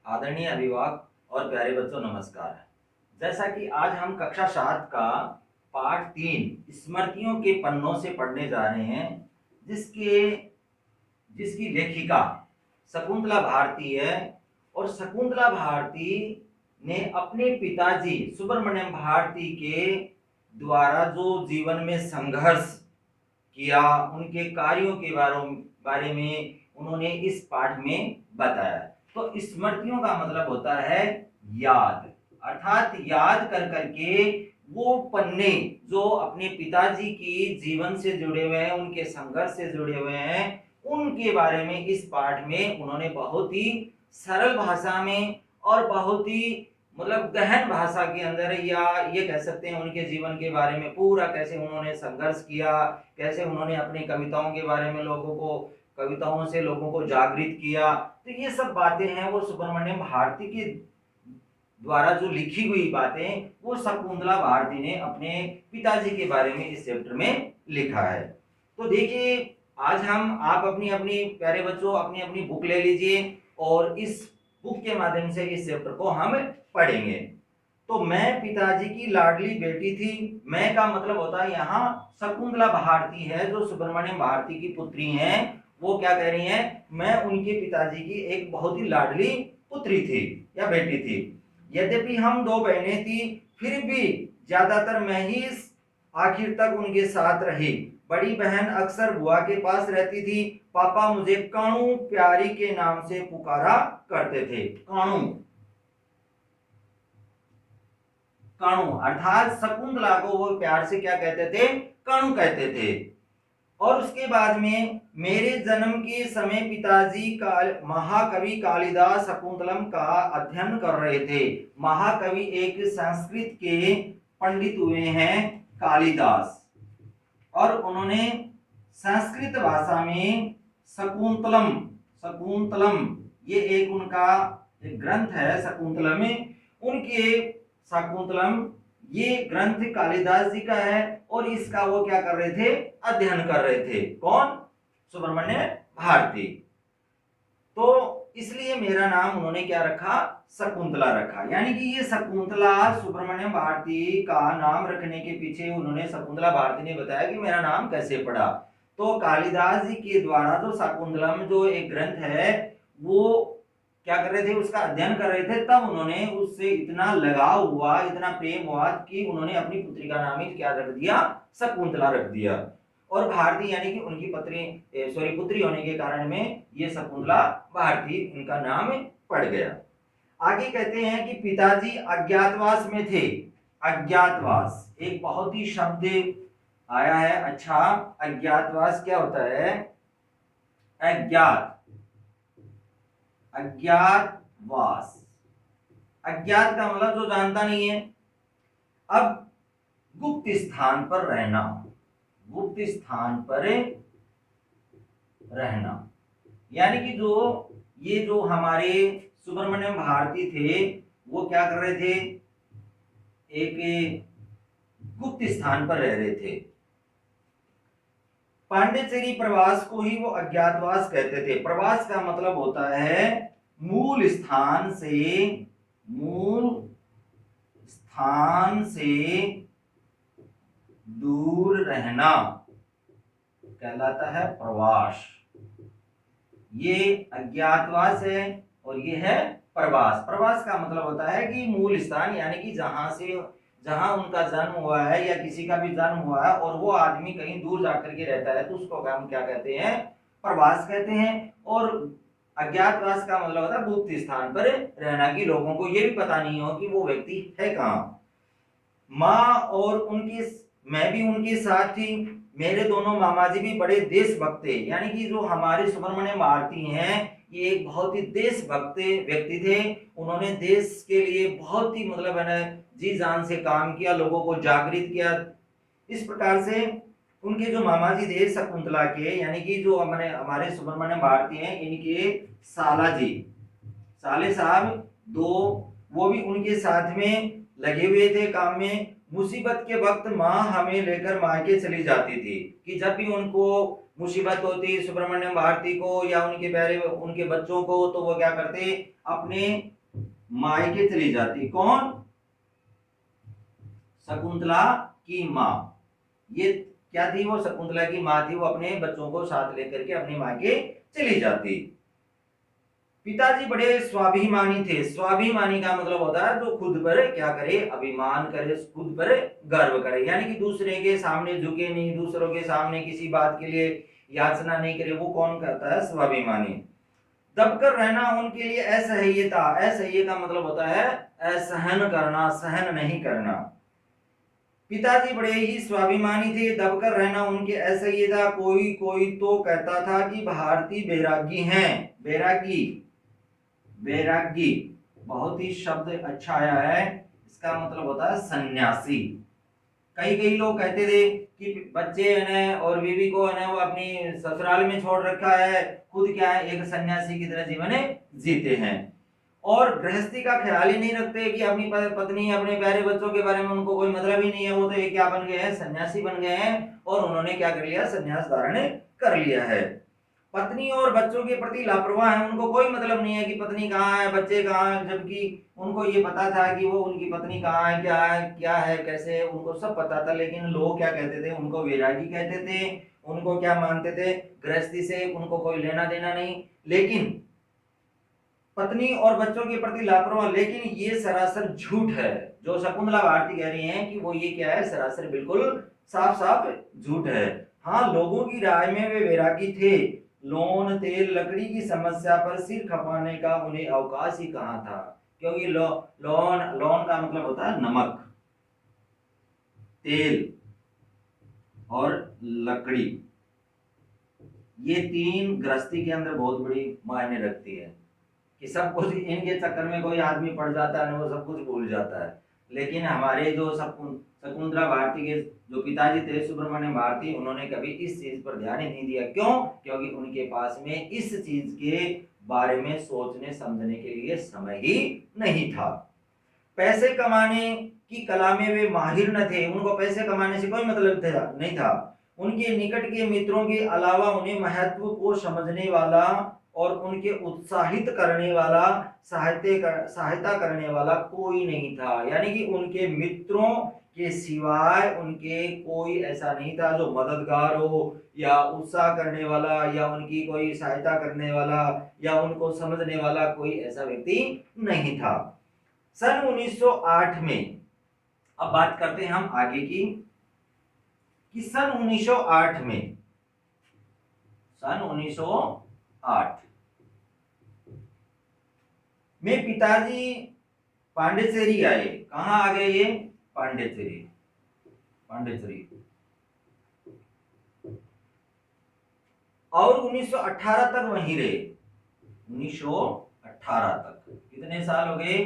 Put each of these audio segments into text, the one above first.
आदरणीय अभिभावक और प्यारे बच्चों, नमस्कार। जैसा कि आज हम कक्षा 7 का पाठ 3 स्मृतियों के पन्नों से पढ़ने जा रहे हैं, जिसके जिसकी लेखिका शकुंतला भारती है। और शकुंतला भारती ने अपने पिताजी सुब्रमण्यम भारती के द्वारा जो जीवन में संघर्ष किया, उनके कार्यों के बारे में उन्होंने इस पाठ में बताया। तो स्मृतियों का मतलब होता है याद, अर्थात याद कर करके वो पन्ने जो अपने पिताजी की जीवन से जुड़े हुए हैं, उनके संघर्ष से जुड़े हुए हैं, उनके बारे में इस पाठ में उन्होंने बहुत ही सरल भाषा में और बहुत ही मतलब गहन भाषा के अंदर, या ये कह सकते हैं उनके जीवन के बारे में पूरा कैसे उन्होंने संघर्ष किया, कैसे उन्होंने अपनी कविताओं के बारे में कविताओं से लोगों को जागृत किया। तो ये सब बातें हैं वो सुब्रमण्यम भारती के द्वारा जो लिखी हुई बातें, वो शकुंतला भारती ने अपने पिताजी के बारे में इस चैप्टर में लिखा है। तो देखिए, आज आप अपनी अपनी प्यारे बच्चों अपनी अपनी बुक ले लीजिए और इस बुक के माध्यम से इस चैप्टर को हम पढ़ेंगे। तो मैं पिताजी की लाडली बेटी थी। मैं का मतलब होता है यहाँ शकुंतला भारती है, जो सुब्रमण्यम भारती की पुत्री हैं। वो क्या कह रही हैं, मैं उनके पिताजी की एक बहुत ही लाडली पुत्री थी या बेटी थी। यद्यपि हम दो बहनें थी, फिर भी ज्यादातर मैं ही आखिर तक उनके साथ रही। बड़ी बहन अक्सर बुआ के पास रहती थी। पापा मुझे काणू प्यारी के नाम से पुकारा करते थे। काणू काणू अर्थात शकुंतला को वो प्यार से क्या कहते थे, काणू कहते थे। और उसके बाद में मेरे जन्म के समय पिताजी महाकवि कालिदास शकुंतलम का अध्ययन कर रहे थे। महाकवि एक संस्कृत के पंडित हुए हैं कालिदास, और उन्होंने संस्कृत भाषा में शकुंतलम शकुंतलम ये एक उनका एक ग्रंथ है शकुंतलम। उनके शकुंतलम ये ग्रंथ कालिदास जी का है, और इसका वो क्या कर रहे थे, अध्ययन कर रहे थे। कौन, सुब्रमण्य भारती। तो इसलिए मेरा नाम उन्होंने क्या रखा, शकुंतला रखा। यानी कि ये शकुंतला सुब्रमण्यम भारती का नाम रखने के पीछे उन्होंने, शकुंतला भारती ने बताया कि मेरा नाम कैसे पड़ा। तो कालिदास जी के द्वारा जो शकुंतलम जो एक ग्रंथ है, वो क्या कर रहे थे, उसका अध्ययन कर रहे थे। तब उन्होंने उससे इतना लगाव हुआ, इतना प्रेम हुआ कि उन्होंने अपनी पुत्री का नाम ही क्या रख दिया, शकुंतला रख दिया। और भारती यानी कि उनकी पुत्री होने के कारण में ये शकुंतला भारती उनका नाम पड़ गया। आगे कहते हैं कि पिताजी अज्ञातवास में थे। अज्ञातवास एक बहुत ही शब्द आया है। अच्छा, अज्ञातवास क्या होता है, अज्ञात अज्ञातवास, अज्ञात का मतलब जो जानता नहीं है। अब गुप्त स्थान पर रहना, गुप्त स्थान पर रहना, यानी कि जो हमारे सुब्रमण्यम भारती थे, वो क्या कर रहे थे, एक गुप्त स्थान पर रह रहे थे। पांडिचेरी प्रवास को ही वो अज्ञातवास कहते थे। प्रवास का मतलब होता है मूल स्थान से दूर रहना, कहलाता है प्रवास। ये अज्ञातवास है और ये है प्रवास। प्रवास का मतलब होता है कि मूल स्थान, यानी कि जहां उनका जन्म हुआ है या किसी का भी जन्म हुआ है और वो आदमी कहीं दूर जाकर के रहता है, तो उसको हम क्या कहते हैं, प्रवास कहते हैं। और अज्ञातवास का मतलब होता है गुप्त स्थान पर रहना, की लोगों को ये भी पता नहीं हो कि वो व्यक्ति है कहाँ। माँ और मैं भी उनके साथ थी। मेरे दोनों मामा जी भी बड़े देशभक्त थे। यानी कि जो हमारे सुब्रमण्यम भारती हैं, ये एक बहुत ही देशभक्त व्यक्ति थे। उन्होंने देश के लिए बहुत ही मतलब है ना जी जान से काम किया, लोगों को जागृत किया। इस प्रकार से उनके जो मामा जी थे शकुंतला के, यानी कि जो हमारे सुब्रमण्यम भारती हैं, इनके साले साहब दो, वो भी उनके साथ में लगे हुए थे काम में। मुसीबत के वक्त माँ हमें लेकर मायके चली जाती थी, कि जब भी उनको मुसीबत होती सुब्रमण्यम भारती को या उनके प्यारे उनके बच्चों को, तो वो क्या करते, अपने मायके चली जाती। कौन? शकुंतला की माँ। ये क्या थी? वो शकुंतला की माँ थी। वो अपने बच्चों को साथ लेकर के अपने मायके चली जाती। पिताजी बड़े स्वाभिमानी थे। स्वाभिमानी का मतलब होता है जो खुद पर क्या करे, अभिमान करे, खुद पर गर्व करे, यानी कि दूसरे के सामने झुके नहीं, दूसरों के सामने किसी बात के लिए याचना नहीं करे। वो कौन करता है? स्वाभिमानी। दबकर रहना उनके लिए असह्य था। असह्य का मतलब होता है असहन करना, सहन नहीं करना। पिताजी बड़े ही स्वाभिमानी थे। दबकर रहना उनके असह्य था। कोई कोई तो कहता था कि भारती बैरागी हैं। बैरागी, वैरागी बहुत ही शब्द अच्छा आया है। इसका मतलब होता है सन्यासी। कई कई लोग कहते थे कि बच्चे हैं और बीवी को है वो अपनी ससुराल में छोड़ रखा है, खुद क्या है एक सन्यासी की तरह जीवन जीते हैं, और गृहस्थी का ख्याल ही नहीं रखते कि अपनी पत्नी अपने प्यारे बच्चों के बारे में उनको कोई मतलब ही नहीं है। वो तो ये क्या बन गए हैं? सन्यासी बन गए हैं, और उन्होंने क्या कर लिया? सन्यास धारण कर लिया है। पत्नी और बच्चों के प्रति लापरवाह है। उनको कोई मतलब नहीं है कि पत्नी कहाँ है, बच्चे कहाँ है, जबकि उनको ये पता था कि वो उनकी पत्नी कहाँ है, क्या है, कैसे है, उनको सब पता था। लेकिन लोग क्या कहते थे? उनको वैरागी कहते थे। उनको क्या मानते थे? गृहस्थी से उनको कोई लेना देना नहीं। लेकिन पत्नी और बच्चों के प्रति लापरवाह, लेकिन ये सरासर झूठ है। जो शकुंतला भारती कह रही हैं कि वो ये क्या है, सरासर बिल्कुल साफ साफ झूठ है। हाँ, लोगों की राय में वे वैरागी थे। लोन तेल लकड़ी की समस्या पर सिर खपाने का उन्हें अवकाश ही कहाँ था, क्योंकि लोन लोन का मतलब होता है नमक, तेल और लकड़ी। ये तीन गृहस्थी के अंदर बहुत बड़ी मायने रखती है, कि सब कुछ इनके चक्कर में कोई आदमी पड़ जाता है, वो सब कुछ भूल जाता है। लेकिन हमारे जो शकुंतला भारती के जो पिताजी थे सुब्रमण्यम भारती, उन्होंने कभी इस चीज पर ध्यान ही नहीं दिया। क्यों? क्योंकि उनके पास में इस चीज के बारे में सोचने समझने के लिए समय ही नहीं था। पैसे कमाने की कला में वे माहिर न थे। उनको पैसे कमाने से कोई मतलब नहीं था। उनके निकट के मित्रों के अलावा उन्हें महत्व को समझने वाला और उनके उत्साहित करने वाला, सहायता करने वाला कोई नहीं था। यानी कि उनके मित्रों के सिवाय उनके कोई ऐसा नहीं था जो मददगार हो या उत्साह करने वाला या उनकी कोई सहायता करने वाला या उनको समझने वाला, कोई ऐसा व्यक्ति नहीं था। सन 1908 में, अब बात करते हैं हम आगे की, कि सन 1908 में, सन 1908 में पिताजी पांडिचेरी आए। कहां आ गए ये? पांडिचेरी। पांडिचेरी। और 1918 तक वहीं रहे। 1918 तक कितने साल हो गए?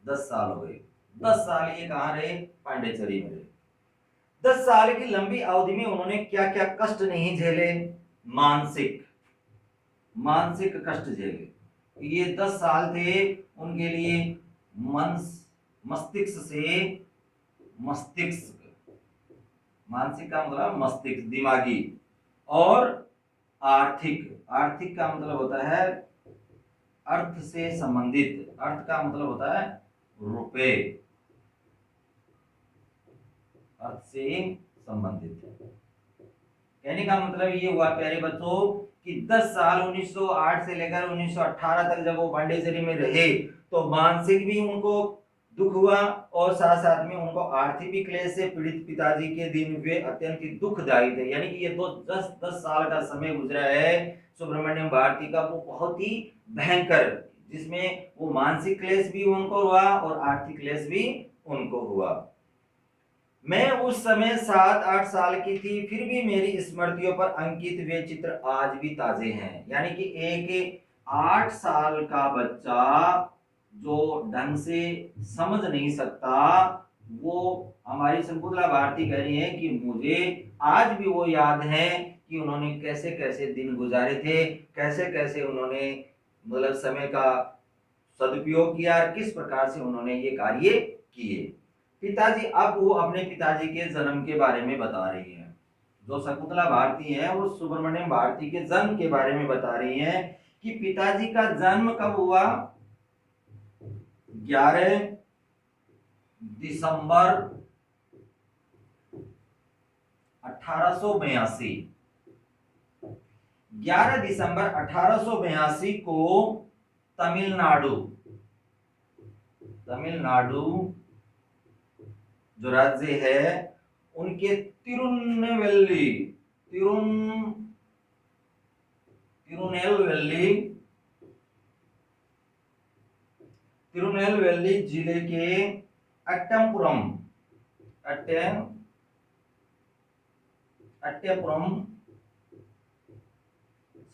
10 साल हो गए। 10 साल ये कहां रहे? पांडिचेरी में रहे। 10 साल की लंबी अवधि में उन्होंने क्या क्या कष्ट नहीं झेले? मानसिक मानसिक कष्ट झेले। ये 10 साल थे उनके लिए मस्तिष्क से मस्तिष्क, मानसिक का मतलब मस्तिष्क, दिमागी, और आर्थिक, आर्थिक का मतलब होता है अर्थ से संबंधित, अर्थ का मतलब होता है रुपए, अर्थ से संबंधित। कहने का मतलब ये हुआ प्यारे बच्चों कि 10 साल 1908 से लेकर 1918 तक जब वो पांडिचेरी में रहे, तो मानसिक भी उनको दुख हुआ और साथ साथ में उनको आर्थिक क्लेश से पीड़ित पिताजी के दिन वे अत्यंत ही दुखदायी थे। यानी कि ये तो 10 साल का समय गुजरा है सुब्रमण्यम भारती का, वो बहुत ही भयंकर, जिसमें वो मानसिक क्लेश भी उनको हुआ और आर्थिक क्लेश भी उनको हुआ। मैं उस समय 7-8 साल की थी, फिर भी मेरी स्मृतियों पर अंकित वे चित्र आज भी ताजे हैं। यानी कि एक 8 साल का बच्चा जो ढंग से समझ नहीं सकता, वो हमारी शकुंतला भारती कह रही है कि मुझे आज भी वो याद है कि उन्होंने कैसे कैसे दिन गुजारे थे, कैसे कैसे उन्होंने मतलब समय का सदुपयोग किया और किस प्रकार से उन्होंने ये कार्य किए। पिताजी, अब वो अपने पिताजी के जन्म के बारे में बता रही है। जो शकुंतला भारती है वो सुब्रमण्यम भारती के जन्म के बारे में बता रही है कि पिताजी का जन्म कब हुआ। 11 दिसंबर 1882। 11 दिसंबर 1882 को तमिलनाडु तमिलनाडु जो राज्य है उनके तिरुनेलवेली तिरुनेलवेली तिरुनेलवेली जिले के अट्टमपुरम अट्टपुरम,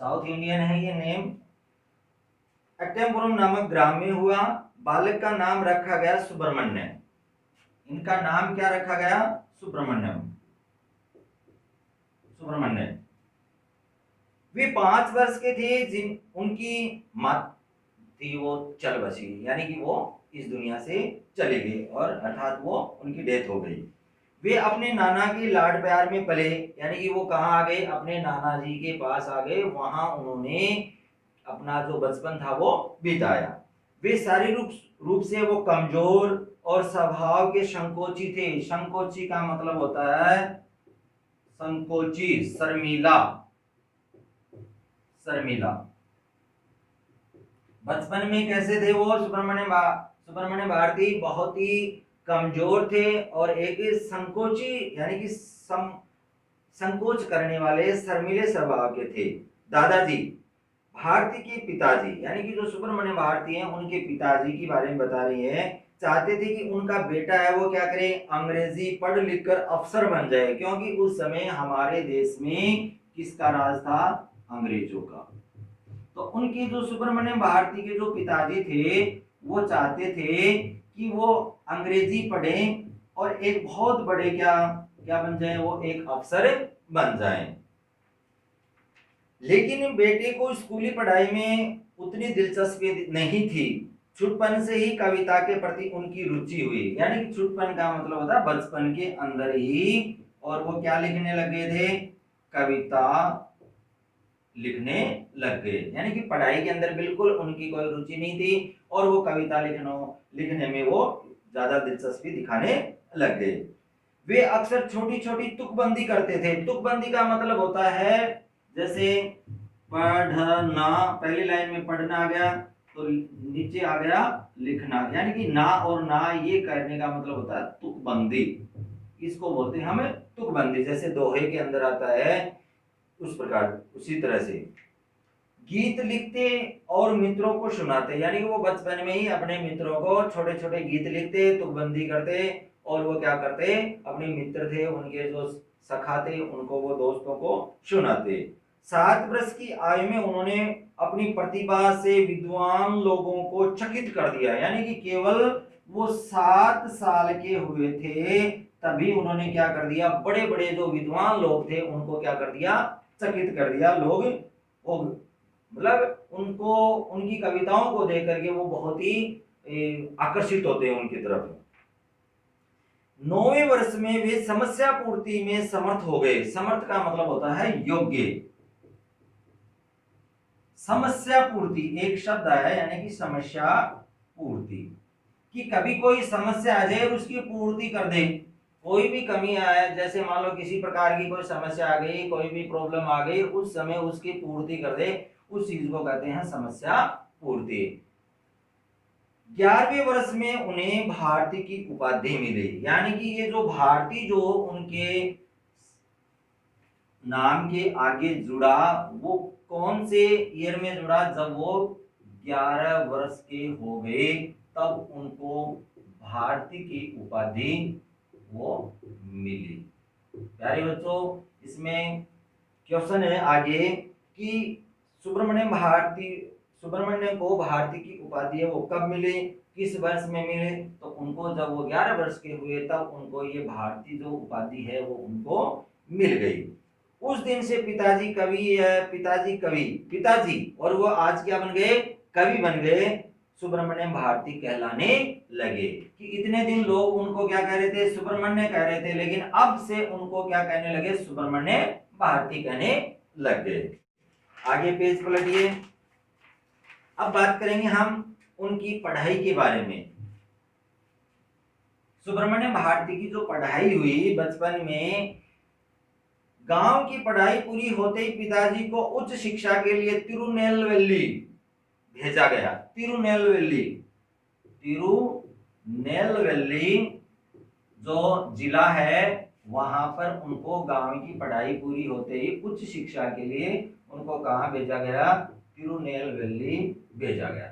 साउथ इंडियन है ये नेम, अट्टपुरम नामक ग्राम में हुआ। बालक का नाम रखा गया सुब्रमण्य। इनका नाम क्या रखा गया? सुब्रमण्यम। वे 5 वर्ष के थे जिन उनकी माँ थी वो चल बसी, यानी कि वो इस दुनिया से चले गए और अर्थात वो उनकी डेथ हो गई। वे अपने नाना के लाड प्यार में पले, यानी कि वो कहाँ आ गए? अपने नाना जी के पास आ गए। वहां उन्होंने अपना जो बचपन था वो बिताया। वे शारीरिक रूप से वो कमजोर और स्वभाव के संकोची थे। संकोची का मतलब होता है संकोची, शर्मीला। बचपन में कैसे थे वो? सुब्रमण्य भारती बहुत ही कमजोर थे और एक संकोची यानी कि संकोच करने वाले शर्मीले स्वभाव के थे। दादाजी भारती के पिताजी यानी कि जो सुब्रमण्य भारती हैं उनके पिताजी के बारे में बता रही है। चाहते थे कि उनका बेटा है वो क्या करे? अंग्रेजी पढ़ लिख कर अफसर बन जाए, क्योंकि उस समय हमारे देश में किसका राज था? अंग्रेजों का। तो उनके जो सुब्रमण्यम भारती के जो पिताजी थे वो चाहते थे कि वो अंग्रेजी पढ़ें और एक बहुत बड़े क्या बन जाए? वो एक अफसर बन जाएं। लेकिन बेटे को स्कूली पढ़ाई में उतनी दिलचस्पी नहीं थी। छुटपन से ही कविता के प्रति उनकी रुचि हुई, यानी कि छुटपन का मतलब होता है बचपन के अंदर ही, और वो क्या लिखने लग गए थे? कविता लिखने लग गए। यानी कि पढ़ाई के अंदर बिल्कुल उनकी कोई रुचि नहीं थी और वो कविता लिखने में वो ज्यादा दिलचस्पी दिखाने लग गए। वे अक्सर छोटी छोटी तुकबंदी करते थे। तुकबंदी का मतलब होता है जैसे पढ़ना, पहली लाइन में पढ़ना आ गया तो नीचे आ गया लिखना, यानी कि ना और ना ये करने का मतलब होता है तुकबंदी। इसको बोलते हैं हम तुकबंदी। जैसे दोहे के अंदर आता है उस प्रकार, उसी तरह से गीत लिखते और मित्रों को सुनाते, यानी कि वो बचपन में ही अपने मित्रों को छोटे छोटे गीत लिखते, तुकबंदी करते और वो क्या करते? अपने मित्र थे उनके जो सखा थे उनको वो दोस्तों को सुनाते। 7 वर्ष की आयु में उन्होंने अपनी प्रतिभा से विद्वान लोगों को चकित कर दिया, यानी कि केवल वो 7 साल के हुए थे तभी उन्होंने क्या कर दिया? बड़े बड़े जो विद्वान लोग थे उनको क्या कर दिया? चकित कर दिया। लोग मतलब उनको, उनकी कविताओं को देख करके वो बहुत ही आकर्षित होते हैं उनकी तरफ। 9वें वर्ष में वे समस्या पूर्ति में समर्थ हो गए। समर्थ का मतलब होता है योग्य। समस्या पूर्ति एक शब्द आया, यानी कि समस्या पूर्ति, कि कभी कोई समस्या आ जाए और उसकी पूर्ति कर दे। कोई भी कमी आए, जैसे मान लो किसी प्रकार की कोई समस्या आ गई, कोई भी प्रॉब्लम आ गई, उस समय उसकी पूर्ति कर दे, उस चीज को कहते हैं समस्या पूर्ति। 11वें वर्ष में उन्हें भारती की उपाधि मिली, यानी कि ये जो भारती जो उनके नाम के आगे जुड़ा वो कौन से ईयर में जुड़ा? जब वो 11 वर्ष के हो गए तब उनको भारती की उपाधि वो मिली। प्यारे बच्चों, इसमें क्वेश्चन है आगे कि सुब्रमण्य को भारती की उपाधि है वो कब मिली, किस वर्ष में मिले? तो उनको जब वो 11 वर्ष के हुए तब उनको ये भारती जो उपाधि है वो उनको मिल गई। उस दिन से पिताजी कवि और वो आज क्या बन गए? कवि बन गए। सुब्रमण्यम भारती कहलाने लगे। कि इतने दिन लोग उनको क्या कह रहे थे, सुब्रमण्य कह रहे थे, लेकिन अब से उनको क्या कहने लगे, सुब्रमण्य भारती कहने लग गए। आगे पेज पलटिए। अब बात करेंगे हम उनकी पढ़ाई के बारे में। सुब्रमण्यम भारती की जो पढ़ाई हुई बचपन में, गांव की पढ़ाई पूरी होते ही पिताजी को उच्च शिक्षा के लिए तिरुनेलवेली भेजा गया। तिरुनेलवेली, तिरुनेलवेली जो जिला है, वहां पर उनको गांव की पढ़ाई पूरी होते ही उच्च शिक्षा के लिए उनको कहां भेजा गया, तिरुनेलवेली भेजा गया।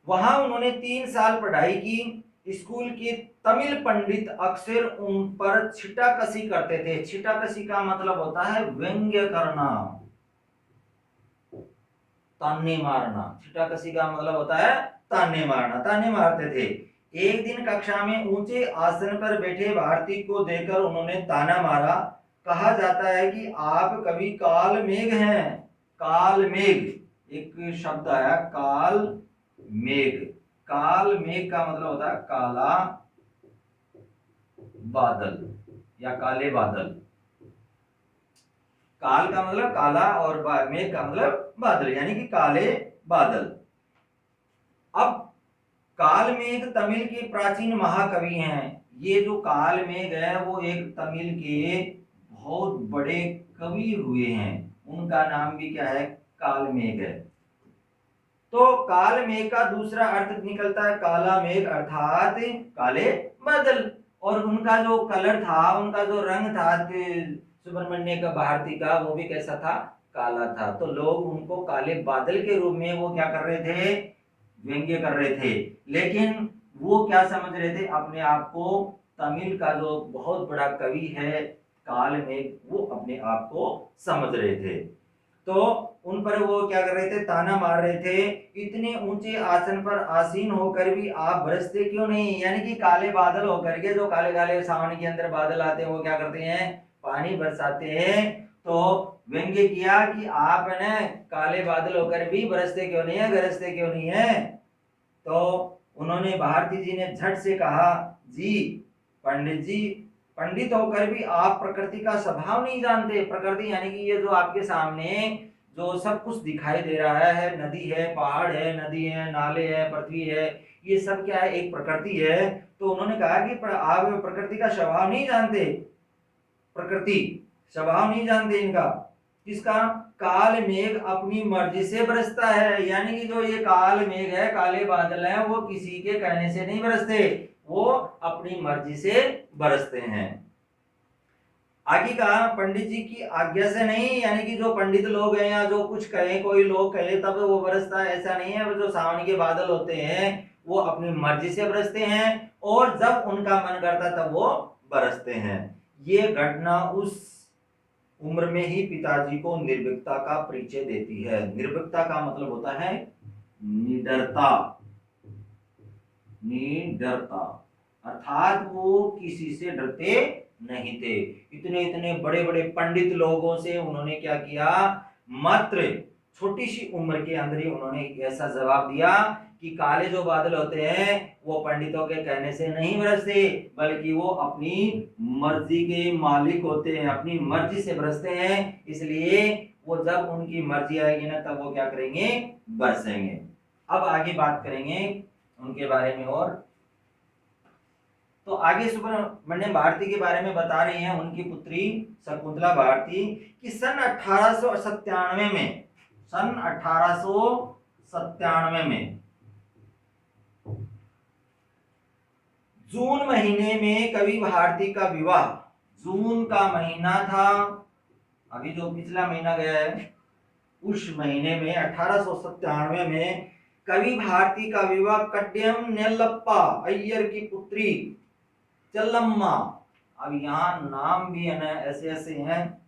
वहां उन्होंने 3 साल पढ़ाई की। स्कूल के तमिल पंडित अक्सर उन पर छिटाकसी करते थे। छिटाकसी का मतलब होता है व्यंग्य करना, ताने मारना। छिटाकसी का मतलब होता है ताने मारना, ताने मारते थे। एक दिन कक्षा में ऊंचे आसन पर बैठे भारती को देखकर उन्होंने ताना मारा। कहा जाता है कि आप कवि काल मेघ हैं। काल मेघ एक शब्द आया, काल मेघ। काल मेघ का मतलब होता है काला बादल या काले बादल। काल का मतलब काला और मेघ का मतलब बादल, यानी कि काले बादल। अब काल मेघ तमिल के प्राचीन महाकवि हैं। ये जो काल मेघ है वो एक तमिल के बहुत बड़े कवि हुए हैं। उनका नाम भी क्या है, काल मेघ है। तो काल मेघ का दूसरा अर्थ निकलता है काला मेघ, अर्थात काले बादल। और उनका जो कलर था, उनका जो रंग था सुब्रमण्य का भारती का, वो भी कैसा था, काला था। तो लोग उनको काले बादल के रूप में वो क्या कर रहे थे, व्यंग्य कर रहे थे। लेकिन वो क्या समझ रहे थे अपने आप को, तमिल का जो बहुत बड़ा कवि है काल मेघ, वो अपने आप को समझ रहे थे। तो उन पर वो क्या कर रहे थे, ताना मार रहे थे। इतने ऊंचे आसन पर आसीन होकर भी आप बरसते क्यों नहीं, यानी कि काले बादल होकर के, जो काले काले सावन के अंदर बादल आते हैं, वो क्या करते हैं, पानी बरसाते हैं। तो व्यंग्य किया कि आप न काले बादल होकर भी बरसते क्यों नहीं है, गरजते क्यों नहीं है। तो उन्होंने, भारती जी ने झट से कहा, जी पंडित जी, पंडित होकर भी आप प्रकृति का स्वभाव नहीं जानते। प्रकृति यानी कि ये जो आपके सामने जो सब कुछ दिखाई दे रहा है, नदी है, पहाड़ है, नदी है, नाले है, पृथ्वी है, ये सब क्या है, एक प्रकृति है। तो उन्होंने कहा कि आप प्रकृति का स्वभाव नहीं जानते, प्रकृति स्वभाव नहीं जानते इनका। किसका, काल मेघ अपनी मर्जी से बरसता है। यानी कि जो ये काल मेघ है, काले बादल है, वो किसी के कहने से नहीं बरसते, वो अपनी मर्जी से बरसते हैं। आगे कहा, पंडित जी की आज्ञा से नहीं, यानी कि जो पंडित लोग हैं या जो कुछ कहे, कोई लोग कहे तब वो बरसता है, ऐसा नहीं है। वो जो सावन के बादल होते हैं वो अपनी मर्जी से बरसते हैं, और जब उनका मन करता तब वो बरसते हैं। ये घटना उस उम्र में ही पिताजी को निर्भीकता का परिचय देती है। निर्भीकता का मतलब होता है निडरता, निडरता, अर्थात वो किसी से डरते नहीं थे। इतने इतने बड़े बड़े पंडित लोगों से उन्होंने क्या किया, मात्र छोटी सी उम्र के अंदर ही उन्होंने ऐसा जवाब दिया कि काले जो बादल होते हैं वो पंडितों के कहने से नहीं बरसते, बल्कि वो अपनी मर्जी के मालिक होते हैं, अपनी मर्जी से बरसते हैं। इसलिए वो जब उनकी मर्जी आएगी ना, तब वो क्या करेंगे, बरसेंगे। अब आगे बात करेंगे उनके बारे में। और तो आगे सुब्रमण्यम भारती के बारे में बता रही हैं उनकी पुत्री शकुंतला भारती कि सन 1897 में, सन 1897 में जून महीने में कवि भारती का विवाह, जून का महीना था, अभी जो पिछला महीना गया है, उस महीने में 1897 में कवि भारती का विवाह कड्डयम नेल्लप्पा अय्यर की पुत्री चल्लम्मा, अब यहाँ नाम भी है ना ऐसे ऐसे हैं,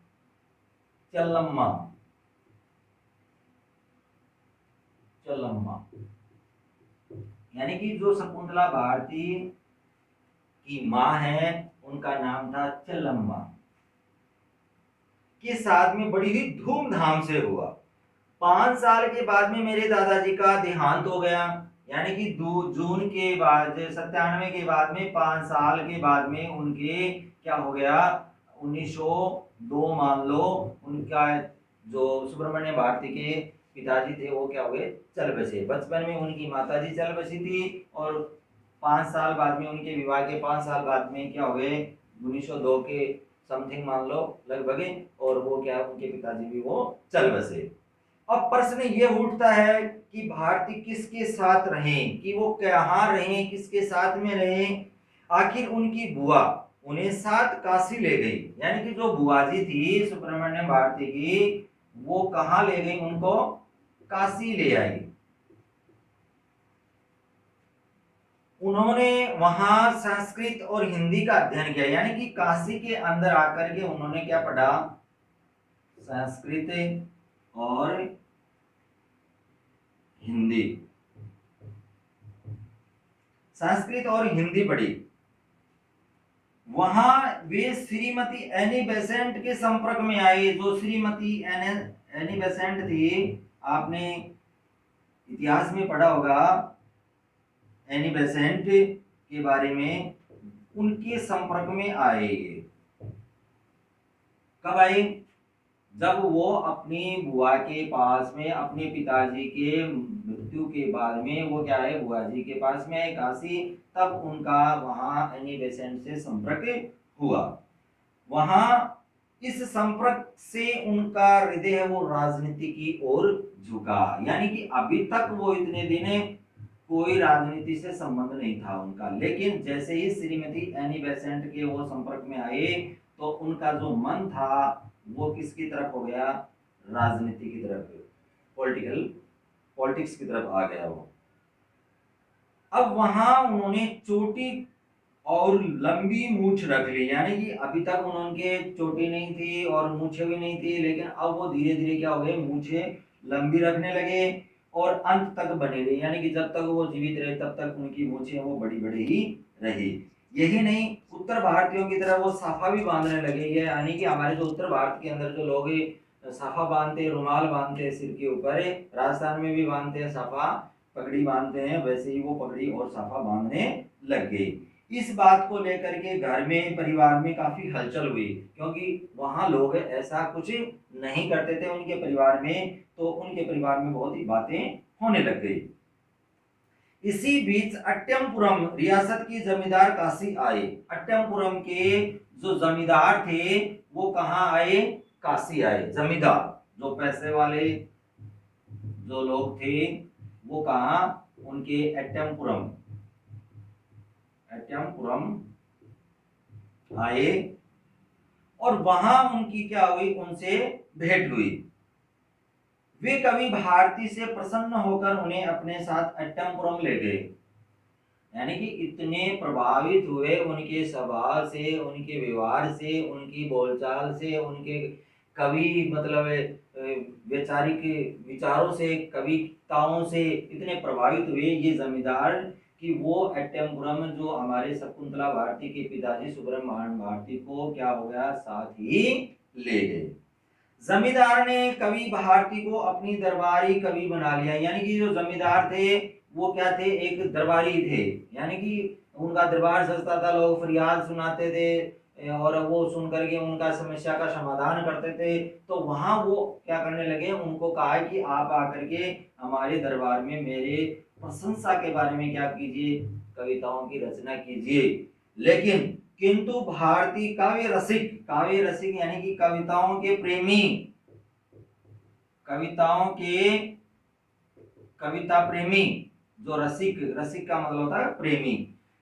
चल्लम्मा, चल्लम्मा, यानी कि जो शकुंतला भारती की मां है उनका नाम था चल्लम्मा, के साथ में बड़ी ही धूमधाम से हुआ। 5 साल के बाद में मेरे दादाजी का देहांत हो गया, यानी कि जून के बाद 97 के बाद में 5 साल के बाद में उनके क्या हो गया, 1902 मान लो, उनका जो सुब्रमण्य भारती के पिताजी थे वो क्या हुए, चल बसे। बचपन में उनकी माताजी चल बसी थी और 5 साल बाद में उनके विवाह के 5 साल बाद में क्या हुए, 1902 के समथिंग मान लो लगभग, और वो क्या उनके पिताजी भी वो चल बसे। अब प्रश्न ये उठता है कि भारती किसके साथ रहें, कि वो कहाँ रहें, किसके साथ में रहें। आखिर उनकी बुआ उन्हें साथ काशी ले गई, यानी कि जो बुआ जी थी सुब्रमण्य भारती की, वो कहाँ ले गई, उनको काशी ले आई। उन्होंने वहां संस्कृत और हिंदी का अध्ययन किया, यानी कि काशी के अंदर आकर के उन्होंने क्या पढ़ा, संस्कृत और हिंदी, संस्कृत और हिंदी पढ़ी। वहां वे श्रीमती एनी बेसेंट के संपर्क में आए। जो श्रीमती एनी बेसेंट थी, आपने इतिहास में पढ़ा होगा एनी बेसेंट के बारे में, उनके संपर्क में आए। कब आए, जब वो अपनी बुआ के पास में, अपने पिताजी के मृत्यु के बाद में वो क्या है, बुआ जी के पास में आए काशी, तब उनका वहां एनी बेसेंट से संपर्क हुआ। वहां इस संपर्क से उनका हृदय है वो राजनीति की ओर झुका, यानी कि अभी तक वो इतने दिन कोई राजनीति से संबंध नहीं था उनका, लेकिन जैसे ही श्रीमती एनी बेसेंट के वो संपर्क में आए तो उनका जो मन था वो किसकी तरफ हो गया, राजनीति की तरफ, पॉलिटिक्स की तरफ आ गया वो। अब वहां उन्होंने चोटी और लंबी मूछ रख ली, यानी कि अभी तक उनके चोटी नहीं थी और मूछे भी नहीं थी, लेकिन अब वो धीरे धीरे क्या हो गए, मूछे लंबी रखने लगे और अंत तक बने रहे, यानी कि जब तक वो जीवित रहे तब तक उनकी मूछें वो बड़ी बड़ी ही रही। यही नहीं, उत्तर भारतीयों की तरह वो साफा भी बांधने लगे, यानी कि हमारे जो उत्तर भारत के अंदर जो लोग साफा बांधते, रुमाल बांधते सिर के ऊपर, राजस्थान में भी बांधते हैं साफा, पगड़ी बांधते हैं, वैसे ही वो पगड़ी और साफा बांधने लग गए। इस बात को लेकर के घर में, परिवार में काफी हलचल हुई, क्योंकि वहां लोग ऐसा कुछ नहीं करते थे उनके परिवार में, तो उनके परिवार में बहुत ही बातें होने लग गई। इसी बीच अट्टमपुरम रियासत की जमींदार काशी आए। अट्टमपुरम के जो जमींदार थे वो कहाँ आए, काशी आए। जमींदार जो पैसे वाले जो लोग थे वो कहाँ, उनके अट्टमपुरम आए और वहां उनकी क्या हुई, उनसे भेंट हुई। वे कवि भारती से प्रसन्न होकर उन्हें अपने साथ अट्टमपुरम ले गए, यानी कि इतने प्रभावित हुए उनके स्वभाव से, उनके व्यवहार से, उनकी बोलचाल से, उनके कवि मतलब वैचारिक विचारों से, कविताओं से इतने प्रभावित हुए ये जमींदार कि वो अट्टमपुरम जो हमारे शकुंतला भारती के पिताजी सुब्रमण्य भारती को क्या हो गया, साथ ही ले गए। जमींदार ने कवि भारती को अपनी दरबारी कवि बना लिया, यानी कि जो जमींदार थे वो क्या थे, एक दरबारी थे, यानी कि उनका दरबार सजता था, लोग फरियाद सुनाते थे और वो सुन करके उनका समस्या का समाधान करते थे। तो वहां वो क्या करने लगे, उनको कहा कि आप आकर के हमारे दरबार में मेरे प्रशंसा के बारे में क्या कीजिए, कविताओं की रचना कीजिए। लेकिन किंतु भारती काव्य रसिक यानी कि कविताओं के प्रेमी, कविता प्रेमी, जो रसिक का मतलब होता है प्रेमी,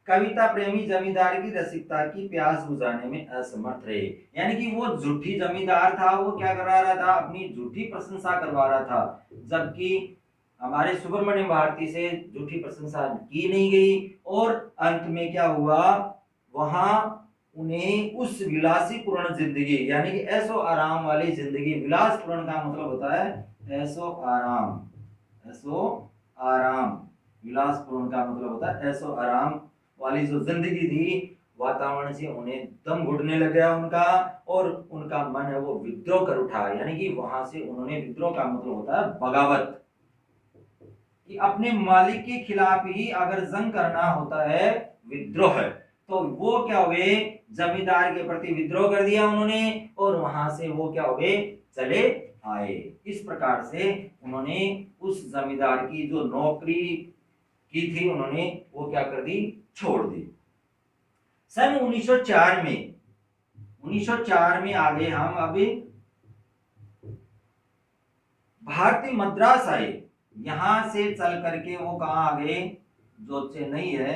कविता प्रेमी जमींदार की रसिकता की प्यास बुझाने में असमर्थ रहे, यानी कि वो झूठी जमींदार था, वो क्या करा रहा था, अपनी झूठी प्रशंसा करवा रहा था, जबकि हमारे सुब्रमण्यम भारती से झूठी प्रशंसा की नहीं गई। और अंत में क्या हुआ, वहां उन्हें उस विलासीपूर्ण जिंदगी, यानी कि ऐसो आराम वाली जिंदगी, विलासपूर्ण का मतलब होता है ऐसो आराम, विलासपूर्ण का मतलब होता है ऐसो आराम वाली जो जिंदगी थी, वातावरण से उन्हें दम घुटने लग गया उनका, और उनका मन है वो विद्रोह कर उठा। यानी कि वहां से उन्होंने, विद्रोह का मतलब होता है बगावत, कि अपने मालिक के खिलाफ ही अगर जंग करना होता है, विद्रोह है, तो वो क्या हो गए, जमींदार के प्रति विद्रोह कर दिया उन्होंने, और वहां से वो क्या हो गए, चले आए। इस प्रकार से उन्होंने उस जमींदार की जो नौकरी की थी, उन्होंने वो क्या कर दी, छोड़ दी। सन 1904 में, 1904 में आ गए हम। अभी भारतीय मद्रास आए, यहां से चल करके वो कहाँ आ गए, जो चेन्नई है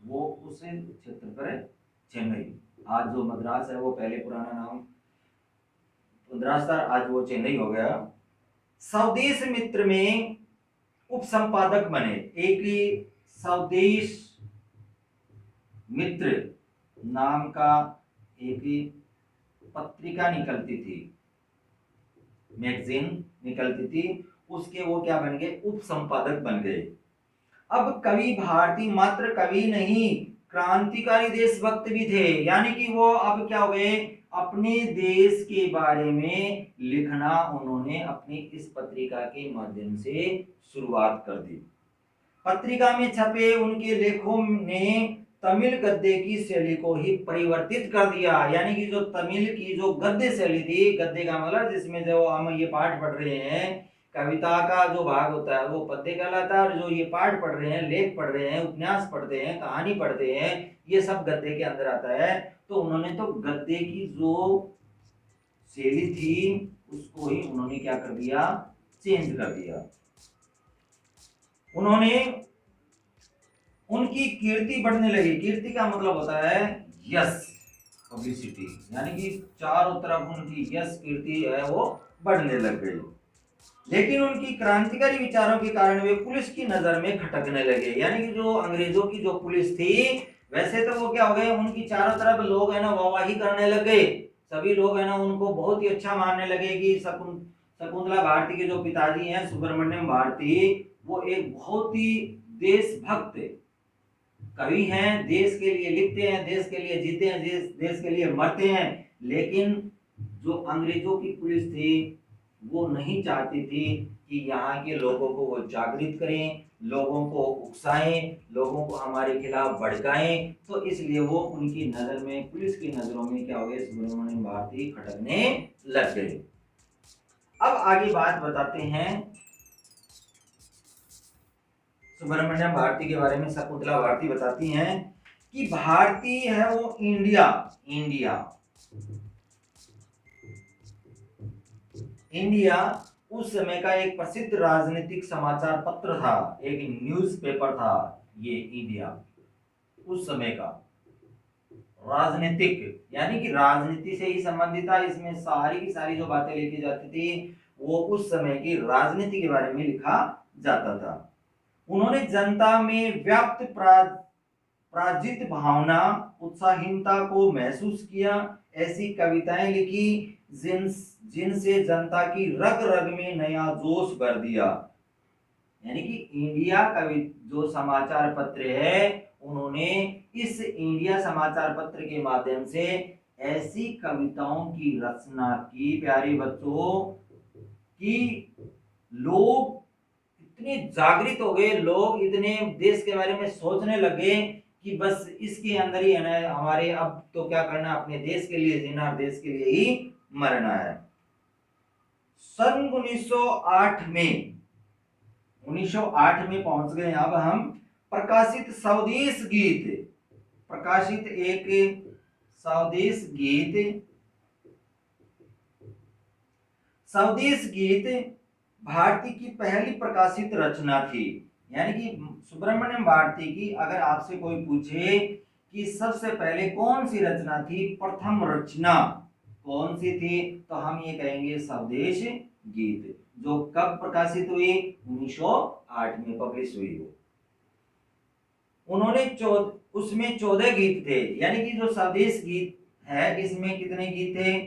वो उस क्षेत्र पर है, चेन्नई। आज जो मद्रास है वो पहले पुराना नाम मद्रास था, आज वो चेन्नई हो गया। स्वदेश मित्र में उप संपादक बने। एक ही स्वदेश मित्र नाम का एक पत्रिका निकलती थी, मैगजीन निकलती थी, उसके वो क्या बन गए, उप संपादक बन गए। अब कवि भारती मात्र कवि नहीं, क्रांतिकारी देशभक्त भी थे। यानी कि वो अब क्या हो गए, अपने देश के बारे में लिखना उन्होंने अपनी इस पत्रिका के माध्यम से शुरुआत कर दी। पत्रिका में छपे उनके लेखों ने तमिल गद्य की शैली को ही परिवर्तित कर दिया। यानी कि जो तमिल की जो गद्य शैली थी, गद्य का मतलब जिसमें जो हम ये पाठ पढ़ रहे हैं, कविता का जो भाग होता है वो पद्य कहलाता है, और जो ये पाठ पढ़ रहे हैं, लेख पढ़ रहे हैं, उपन्यास पढ़ते हैं, कहानी पढ़ते हैं, ये सब गद्य के अंदर आता है। तो उन्होंने तो गद्य की जो शैली थी उसको ही उन्होंने क्या कर दिया, चेंज कर दिया। उन्होंने, उनकी कीर्ति बढ़ने लगी। कीर्ति का मतलब होता है यश, पब्लिसिटी, यानी कि चारों तरफ उनकी यश कीर्ति है वो बढ़ने लग गई। लेकिन उनकी क्रांतिकारी विचारों के कारण वे पुलिस की नजर में खटकने लगे। यानी कि जो अंग्रेजों की जो पुलिस थी, वैसे तो वो क्या हो गए, उनकी चारों तरफ लोग है ना वाहवाही करने लग गए, सभी लोग है ना उनको बहुत ही अच्छा मानने लगे कि शकुंतला भारती के जो पिताजी हैं सुब्रमण्यम भारती, वो एक बहुत ही देशभक्त कवि हैं, देश के लिए लिखते हैं, देश के लिए जीते हैं, देश के लिए मरते हैं। लेकिन जो अंग्रेजों की पुलिस थी वो नहीं चाहती थी कि यहाँ के लोगों को वो जागृत करें, लोगों को उकसाएं, लोगों को हमारे खिलाफ भड़काएं। तो इसलिए वो उनकी नजर में, पुलिस की नजरों में क्या हो गए, सुब्रमण्यम भारती खटकने लग गए। अब आगे बात बताते हैं सुब्रमण्यम भारती के बारे में। शकुंतला भारती बताती हैं कि भारती है वो इंडिया, इंडिया उस समय का एक प्रसिद्ध राजनीतिक समाचार पत्र था, एक न्यूज़पेपर था ये इंडिया। उस समय का राजनीतिक, यानी कि राजनीति से ही संबंधित था, इसमें सारी की सारी जो बातें लिखी जाती थी वो उस समय की राजनीति के बारे में लिखा जाता था। उन्होंने जनता में व्याप्त पराजित भावना, उत्साहीनता को महसूस किया, ऐसी कविताएं लिखी जिनसे जनता की रग रग में नया जोश भर दिया। यानी कि इंडिया कवि जो समाचार पत्र है, उन्होंने इस इंडिया समाचार पत्र के माध्यम से ऐसी कविताओं की रचना की प्यारे बच्चों, कि लोग इतने जागृत हो गए, लोग इतने देश के बारे में सोचने लगे कि बस इसके अंदर ही है ना हमारे, अब तो क्या करना, अपने देश के लिए जीना, देश के लिए ही मरना है। सन 1908 में, 1908 में पहुंच गए अब हम। प्रकाशित स्वदेश गीत, प्रकाशित एक स्वदेश गीत, स्वदेश गीत भारती की पहली प्रकाशित रचना थी। यानी कि सुब्रमण्यम भारती की अगर आपसे कोई पूछे कि सबसे पहले कौन सी रचना थी, प्रथम रचना कौन सी थी, तो हम ये कहेंगे स्वदेश गीत, जो कब प्रकाशित हुई, 1908 में पब्लिश हुई हो। उन्होंने उसमें 14 गीत थे। यानी कि जो स्वदेश गीत है इसमें कितने गीत थे,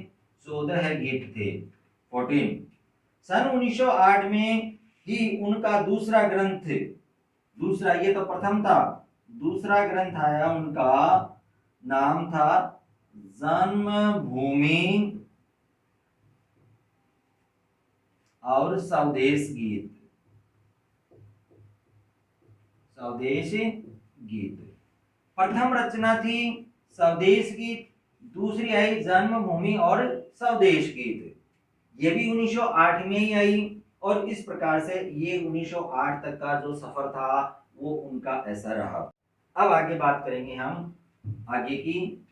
14 गीत थे, 14। सन 1908 में ही उनका दूसरा ग्रंथ, दूसरा, ये तो प्रथम था, दूसरा ग्रंथ आया उनका नाम था जन्मभूमि और स्वदेश गीत। स्वदेश गीत प्रथम रचना थी स्वदेश गीत, दूसरी आई जन्मभूमि और स्वदेश गीत। ये भी 1908 में ही आई और इस प्रकार से ये 1908 तक का जो सफर था वो उनका ऐसा रहा। अब आगे बात करेंगे हम आगे की।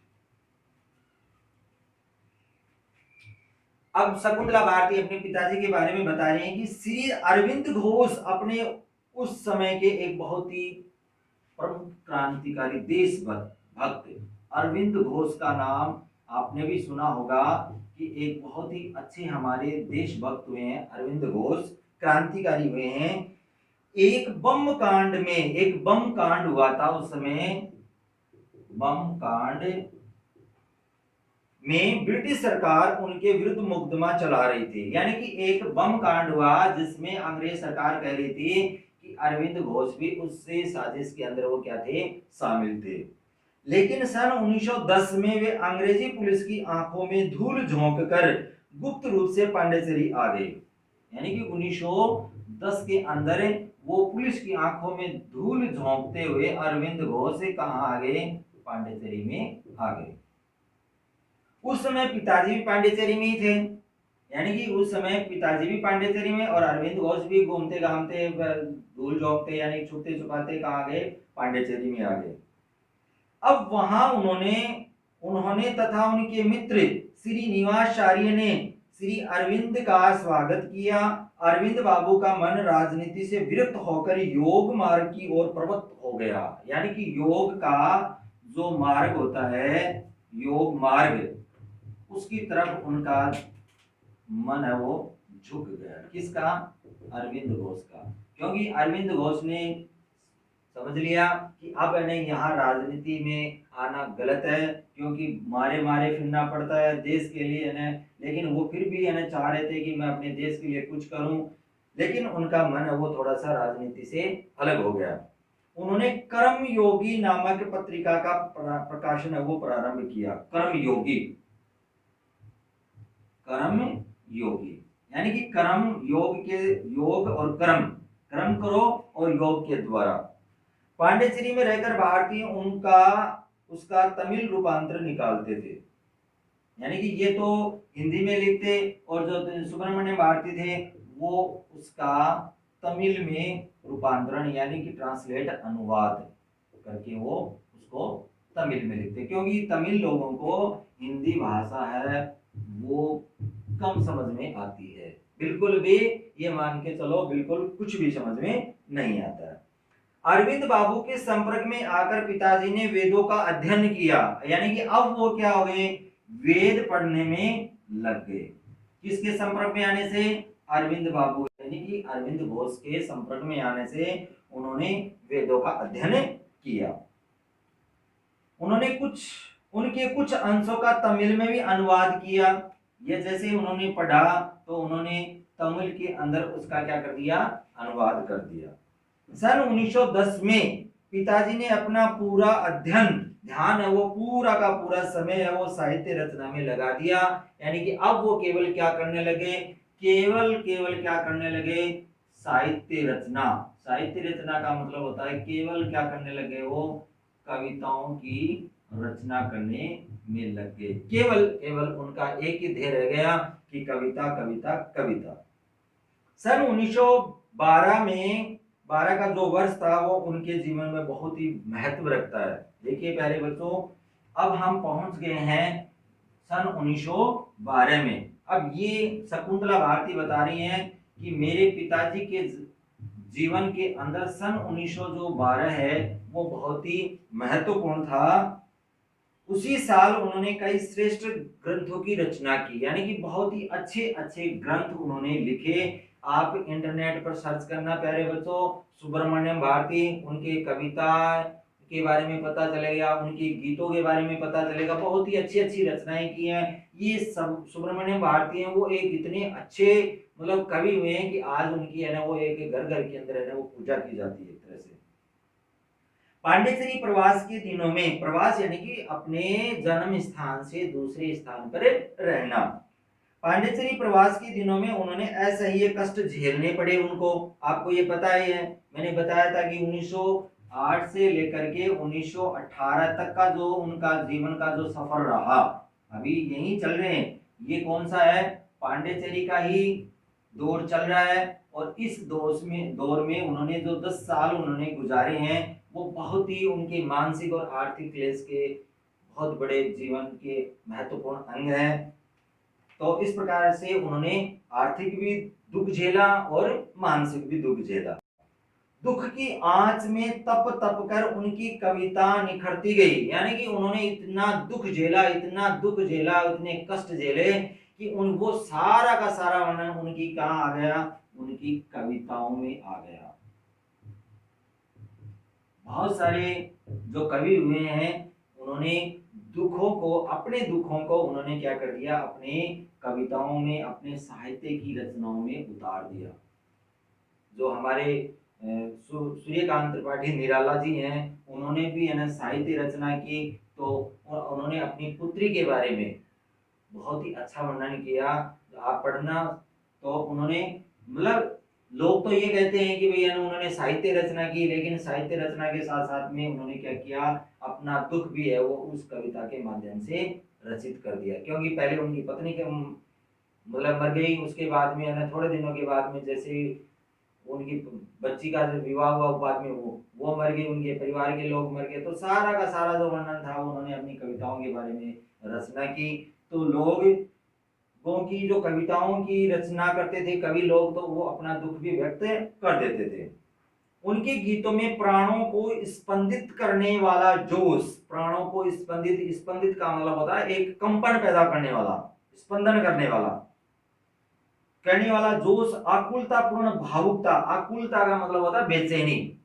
अब शकुंतला भारती अपने पिताजी के बारे में बता रहे हैं कि श्री अरविंद घोष अपने उस समय के एक बहुत ही प्रमुख क्रांतिकारी देशभक्त अरविंद घोष का नाम आपने भी सुना होगा कि एक बहुत ही अच्छे हमारे देशभक्त हुए हैं अरविंद घोष, क्रांतिकारी हुए हैं। एक बम कांड हुआ था उस समय। बम कांड में ब्रिटिश सरकार उनके विरुद्ध मुकदमा चला रही थी, यानी कि एक बम कांड हुआ जिसमें अंग्रेज सरकार कह रही थी कि अरविंद घोष भी उससे साजिश के अंदर वो क्या थे, शामिल थे। लेकिन सन 1910 में वे अंग्रेजी पुलिस की आंखों में धूल झोंक कर गुप्त रूप से पांडिचेरी आ गए। यानी कि 1910 के अंदर वो पुलिस की आंखों में धूल झोंकते हुए अरविंद घोष कहां आ गए, पांडिचेरी में आ गए। उस समय पिताजी भी पांडिचेरी में ही थे, यानी कि उस समय पिताजी भी पांडिचेरी में और अरविंद घोष भी घूमते घामते धूल झोंकते यानी छुपते छुपाते कहां गए, पांडिचेरी में आ गए। अब वहां उन्होंने तथा उनके मित्र श्री निवासाचार्य ने श्री अरविंद का स्वागत किया। अरविंद बाबू का मन राजनीति से विरक्त होकर योग मार्ग की ओर प्रवृत्त हो गया, यानी कि योग का जो मार्ग होता है, योग मार्ग, उसकी तरफ उनका मन है वो झुक गया। किसका, अरविंद घोष का। क्योंकि अरविंद घोष ने समझ लिया कि अब इन्हें यहाँ राजनीति में आना गलत है, क्योंकि मारे मारे फिरना पड़ता है देश के लिए इन्हें, लेकिन वो फिर भी इन्हें चाह रहे थे कि मैं अपने देश के लिए कुछ करूं, लेकिन उनका मन है वो थोड़ा सा राजनीति से अलग हो गया। उन्होंने कर्म योगी नामक पत्रिका का प्रकाशन है वो प्रारंभ किया। कर्म योगी, कर्म योगी यानी कि कर्म योग के, योग और कर्म, कर्म करो और योग के द्वारा। पांडिचेरी में रहकर भारतीय उसका तमिल रूपांतर निकालते थे, यानी कि ये तो हिंदी में लिखते और जो सुब्रमण्यम भारती थे वो उसका तमिल में रूपांतरण यानी कि ट्रांसलेट, अनुवाद करके वो उसको तमिल में लिखते, क्योंकि तमिल लोगों को हिंदी भाषा है वो कम समझ में आती है, बिल्कुल भी ये मान के चलो बिल्कुल कुछ भी समझ में नहीं आता है। अरविंद बाबू के संपर्क में आकर पिताजी ने वेदों का अध्ययन किया, यानी कि अब वो क्या हो गए, वेद पढ़ने में लग गए। किसके संपर्क में आने से, अरविंद बाबू यानी कि अरविंद घोष के संपर्क में आने से उन्होंने वेदों का अध्ययन किया। उन्होंने उनके कुछ अंशों का तमिल में भी अनुवाद किया। ये जैसे उन्होंने पढ़ा तो उन्होंने तमिल के अंदर उसका क्या कर दिया, अनुवाद कर दिया। सन 1910 में पिताजी ने अपना पूरा अध्ययन, ध्यान है वो पूरा का पूरा समय है वो साहित्य रचना में लगा दिया, यानी कि अब वो केवल क्या करने लगे, केवल क्या करने लगे, साहित्य रचना। साहित्य रचना का मतलब होता है केवल क्या करने लगे, वो कविताओं की रचना करने में लग गए। केवल उनका एक ही ध्येय रह गया कि कविता कविता कविता। सन 1912 में 12 का जो वर्ष था वो उनके जीवन में बहुत ही महत्व रखता है। देखिए प्यारे बच्चों, अब हम पहुंच गए हैं सन 1912 में। अब ये शकुंतला भारती बता रही हैं कि मेरे पिताजी के जीवन के अंदर सन 1912 है वो बहुत ही महत्वपूर्ण था। उसी साल उन्होंने कई श्रेष्ठ ग्रंथों की रचना की, यानी कि बहुत ही अच्छे अच्छे ग्रंथ उन्होंने लिखे। आप इंटरनेट पर सर्च करना प्यारे बच्चों, सुब्रमण्यम भारती, उनके कविता के बारे में पता चलेगा, उनके गीतों के बारे में पता चलेगा। बहुत ही अच्छी अच्छी रचनाएं की हैं। ये सब सुब्रमण्यम भारती हैं वो एक इतने अच्छे मतलब कवि हुए हैं कि आज उनकी है ना वो एक घर घर के अंदर है ना वो पूजा की जाती है एक तरह से। पांडिचेरी प्रवास के दिनों में, प्रवास यानी कि अपने जन्म स्थान से दूसरे स्थान पर रहना, पांडिचेरी प्रवास के दिनों में उन्होंने असह्य कष्ट झेलने पड़े उनको। आपको ये पता ही है, मैंने बताया था कि 1908 से लेकर के 1918 तक का जो उनका जीवन का जो सफर रहा, अभी यही चल रहे हैं, ये कौन सा है, पांडिचेरी का ही दौर चल रहा है। और इस दौर में उन्होंने जो 10 साल उन्होंने गुजारे हैं, वो बहुत ही उनके मानसिक और आर्थिक क्लेश के बहुत बड़े जीवन के महत्वपूर्ण अंग हैं। तो इस प्रकार से उन्होंने आर्थिक भी दुख झेला और मानसिक भी दुख झेला। दुख की आंच में तप तप कर उनकी कविता निखरती गई, यानी कि उन्होंने इतना दुख झेला, इतना दुख झेला, इतने कष्ट झेले कि वो सारा का सारा वर्णन उनकी कहाँ आ गया, उनकी कविताओं में आ गया। बहुत सारे जो कवि हुए हैं, उन्होंने दुखों को, अपने दुखों को उन्होंने क्या कर दिया, अपने कविताओं में, अपने साहित्य की रचनाओं में उतार दिया। जो हमारे सूर्यकांत त्रिपाठी निराला जी हैं, उन्होंने भी है ना साहित्य रचना की, तो उन्होंने अपनी पुत्री के बारे में बहुत ही अच्छा वर्णन किया, आप पढ़ना। तो उन्होंने, मतलब लोग तो ये कहते हैं कि भैया उन्होंने साहित्य रचना की, लेकिन साहित्य रचना के साथ साथ में उन्होंने क्या किया, अपना दुख भी है वो उस कविता के माध्यम से रचित कर दिया। क्योंकि पहले उनकी पत्नी के मतलब मर गई, उसके बाद में है ना थोड़े दिनों के बाद में जैसे उनकी बच्ची का जब विवाह हुआ, बाद में वो मर गई, उनके परिवार के लोग मर गए, तो सारा का सारा जो वर्णन था उन्होंने अपनी कविताओं के बारे में रचना की। तो लोग की जो कविताओं की रचना करते थे कवि लोग, तो वो अपना दुख भी व्यक्त कर देते थे। उनके गीतों में प्राणों को स्पंदित करने वाला जोश, प्राणों को स्पंदित, स्पंदित का मतलब होता है एक कंपन पैदा करने वाला, स्पंदन करने वाला जोश, आकुलता पूर्ण भावुकता, आकुलता का मतलब होता है बेचैनी,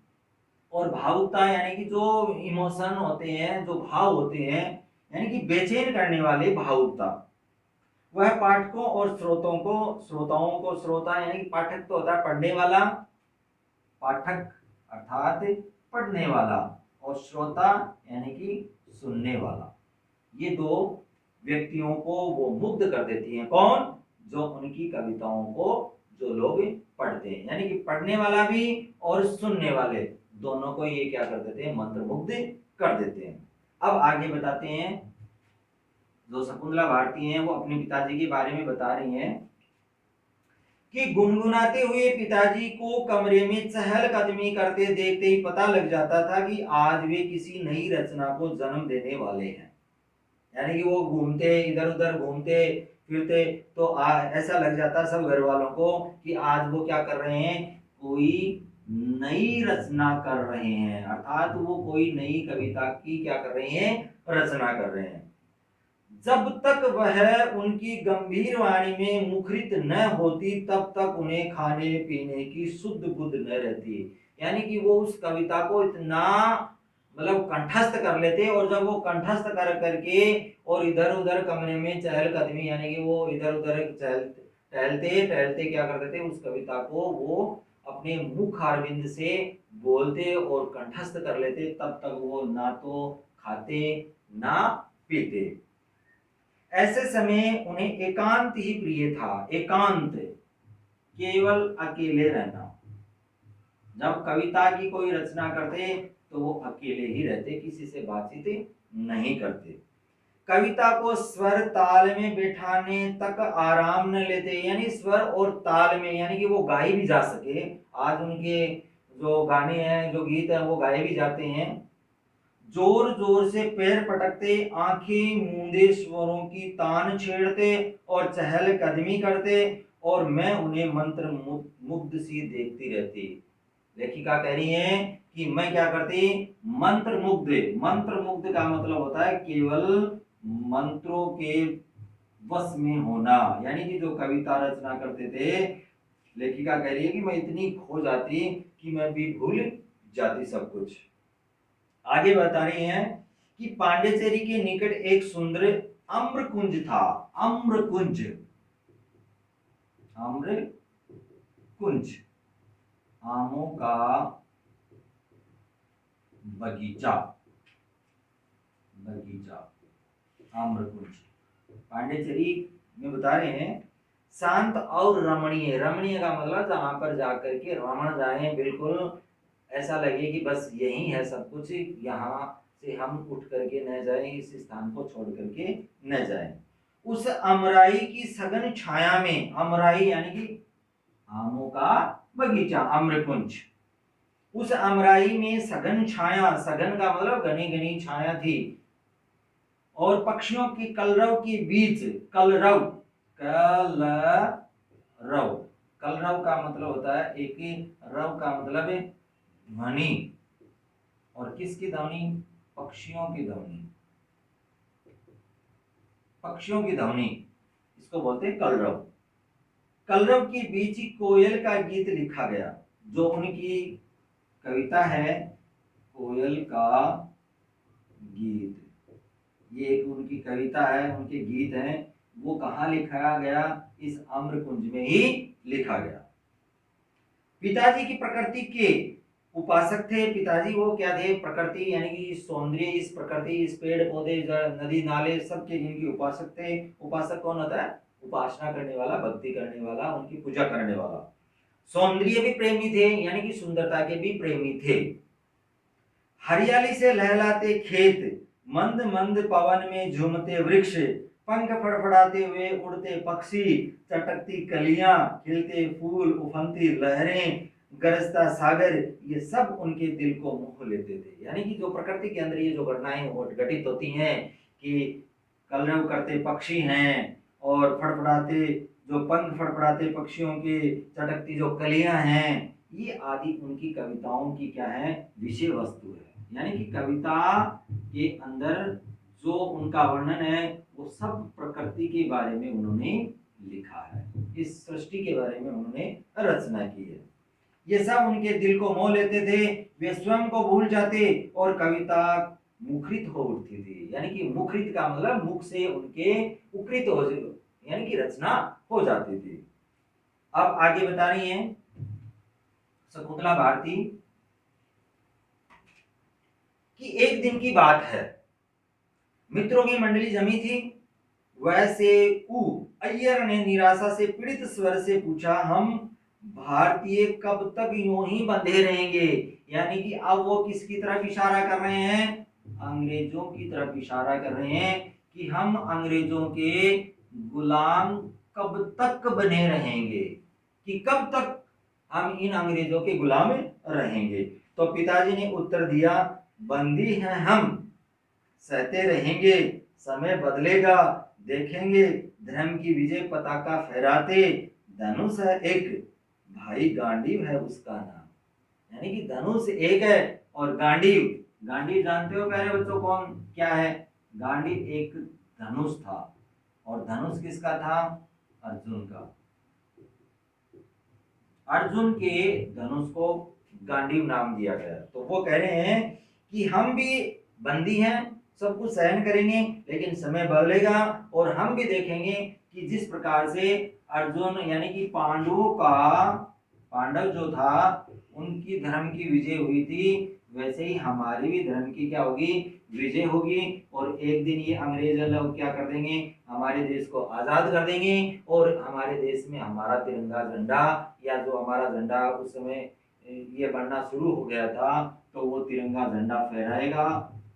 और भावुकता यानी कि जो इमोशन होते हैं, जो भाव होते हैं, यानी कि बेचैन करने वाले भावुकता। वह पाठकों और श्रोताओं को, श्रोता यानी कि पाठक तो होता है पढ़ने वाला, पाठक अर्थात पढ़ने वाला, और श्रोता यानी कि सुनने वाला, ये दो व्यक्तियों को वो मुग्ध कर देती हैं। कौन? जो उनकी कविताओं को जो लोग पढ़ते हैं, यानी कि पढ़ने वाला भी और सुनने वाले दोनों को ये क्या कर देते हैं, मंत्रमुग्ध कर देते हैं। अब आगे बताते हैं, जो शकुंतला भारती हैं वो अपने पिताजी के बारे में बता रही हैं कि गुनगुनाते हुए पिताजी को कमरे में चहलकदमी करते देखते ही पता लग जाता था कि आज वे किसी नई रचना को जन्म देने वाले हैं। यानी कि वो घूमते, इधर उधर घूमते फिरते, तो ऐसा लग जाता सब घर वालों को कि आज वो क्या कर रहे हैं, कोई नई रचना कर रहे हैं, अर्थात वो कोई नई कविता की क्या कर रहे हैं, रचना कर रहे हैं। जब तक वह उनकी गंभीर वाणी में मुखरित न होती, तब तक उन्हें खाने पीने की शुद्ध बुद्ध न रहती। यानी कि वो उस कविता को इतना मतलब कंठस्थ कर लेते, और जब वो कंठस्थ कर करके और इधर उधर कमरे में चहलकदमी, यानी कि वो इधर उधर टहलते टहलते क्या कर देते, उस कविता को वो अपने मुख अरविंद से बोलते और कंठस्थ कर लेते, तब तक वो ना तो खाते ना पीते। ऐसे समय उन्हें एकांत ही प्रिय था, एकांत, केवल अकेले रहना। जब कविता की कोई रचना करते तो वो अकेले ही रहते, किसी से बातचीत नहीं करते। कविता को स्वर ताल में बैठाने तक आराम न लेते, यानी स्वर और ताल में, यानी कि वो गाए भी जा सके। आज उनके जो गाने हैं, जो गीत हैं, वो गाए भी जाते हैं। जोर जोर से पैर पटकते, आंखें मूंदे स्वरों की तान छेड़ते और चहल कदमी करते, और मैं उन्हें मंत्र मुग्ध सी देखती रहती। लेखिका कह रही है कि मैं क्या करती, मंत्र मुग्ध। मंत्र मुग्ध का मतलब होता है केवल मंत्रों के वश में होना, यानी कि जो कविता रचना करते थे, लेखिका कह रही है कि मैं इतनी खो जाती कि मैं भी भूल जाती सब कुछ। आगे बता रही हैं कि पांडिचेरी के निकट एक सुंदर अम्रकुंज था। अम्रकुंज, आमों का बगीचा, बगीचा, आम्रकुंज। पांडिचेरी में बता रहे हैं शांत और रमणीय। रमणीय का मतलब जहां पर जाकर के रमण जाए, बिल्कुल ऐसा लगे कि बस यही है सब कुछ, यहाँ से हम उठ करके न जाएं, इस स्थान को छोड़ करके न जाएं। उस अमराई की सघन छाया में, अमराई यानी कि आमों का बगीचा, आम्रकुंज, उस अमराई में सघन छाया, सघन का मतलब घनी घनी छाया थी, और पक्षियों की कलरव के बीच, कलरव, कलरव, कलरव का मतलब होता है एक ही, रव का मतलब है ध्वनि, और किसकी ध्वनि? पक्षियों की ध्वनि, पक्षियों की ध्वनि, इसको बोलते हैं कलरव। कलरव के बीच ही कोयल का गीत लिखा गया, जो उनकी कविता है कोयल का गीत, ये एक उनकी कविता है, उनके गीत हैं, वो कहाँ लिखाया गया? इस आम्रकुंज में ही लिखा गया। पिताजी की प्रकृति के उपासक थे। पिताजी वो क्या थे? प्रकृति यानी कि सौंदर्य, इस प्रकृति, इस पेड़ पौधे, नदी नाले, सबके इनके उपासक थे। उपासक कौन होता है? उपासना करने वाला, भक्ति करने वाला, उनकी पूजा करने वाला। सौंदर्य भी प्रेमी थे, यानी कि सुंदरता के भी प्रेमी थे। हरियाली से लहलाते खेत, मंद मंद पवन में झूमते वृक्ष, पंख फड़फड़ाते हुए उड़ते पक्षी, चटकती कलियां, खिलते फूल, उफनती लहरें, गरजता सागर, ये सब उनके दिल को मोह लेते थे। यानी कि जो प्रकृति के अंदर ये जो घटनाएं घटित होती हैं कि कलरव करते पक्षी हैं, और फड़फड़ाते जो पंख फड़फड़ाते पक्षियों के, चटकती जो कलियां हैं, ये आदि उनकी कविताओं की क्या है? विषय वस्तु है। यानी कि कविता के अंदर जो उनका वर्णन है वो सब प्रकृति के बारे में उन्होंने लिखा है, इस सृष्टि के बारे में उन्होंने रचना की है। ये सब उनके दिल को मोह लेते थे, वे स्वयं को भूल जाते और कविता मुखरित हो उठती थी। यानी कि मुखरित का मतलब मुख से उनके उकृत हो, यानी कि रचना हो जाती थी। अब आगे बता रही हैं शकुंतला भारती कि एक दिन की बात है, मित्रों की मंडली जमी थी। वैसे अय्यर ने निराशा से पीड़ित स्वर से पूछा, हम भारतीय कब तक यूं ही बंधे रहेंगे? यानी कि अब वो किसकी तरफ इशारा कर रहे हैं? अंग्रेजों की तरफ इशारा कर रहे हैं कि हम अंग्रेजों के गुलाम कब तक बने रहेंगे, कि कब तक हम इन अंग्रेजों के गुलाम रहेंगे। तो पिताजी ने उत्तर दिया, बंदी हैं हम, सहते रहेंगे, समय बदलेगा, देखेंगे धर्म की विजय पताका फहराते, धनुष है एक, भाई गांडीव है उसका नाम। यानी कि धनुष एक है और गांडीव, गांडीव जानते हो प्यारे बच्चों कौन क्या है? गांडीव एक धनुष था, और धनुष किसका था? अर्जुन का। अर्जुन के धनुष को गांडीव नाम दिया गया। तो वो कह रहे हैं कि हम भी बंदी हैं, सब कुछ सहन करेंगे, लेकिन समय बदलेगा और हम भी देखेंगे कि जिस प्रकार से अर्जुन यानी कि पांडवों का, पांडव जो था उनकी धर्म की विजय हुई थी, वैसे ही हमारी भी धर्म की क्या होगी? विजय होगी। और एक दिन ये अंग्रेज लोग क्या कर देंगे? हमारे देश को आजाद कर देंगे, और हमारे देश में हमारा तिरंगा झंडा, या जो हमारा झंडा उस समय ये बनना शुरू हो गया था, तो वो तिरंगा झंडा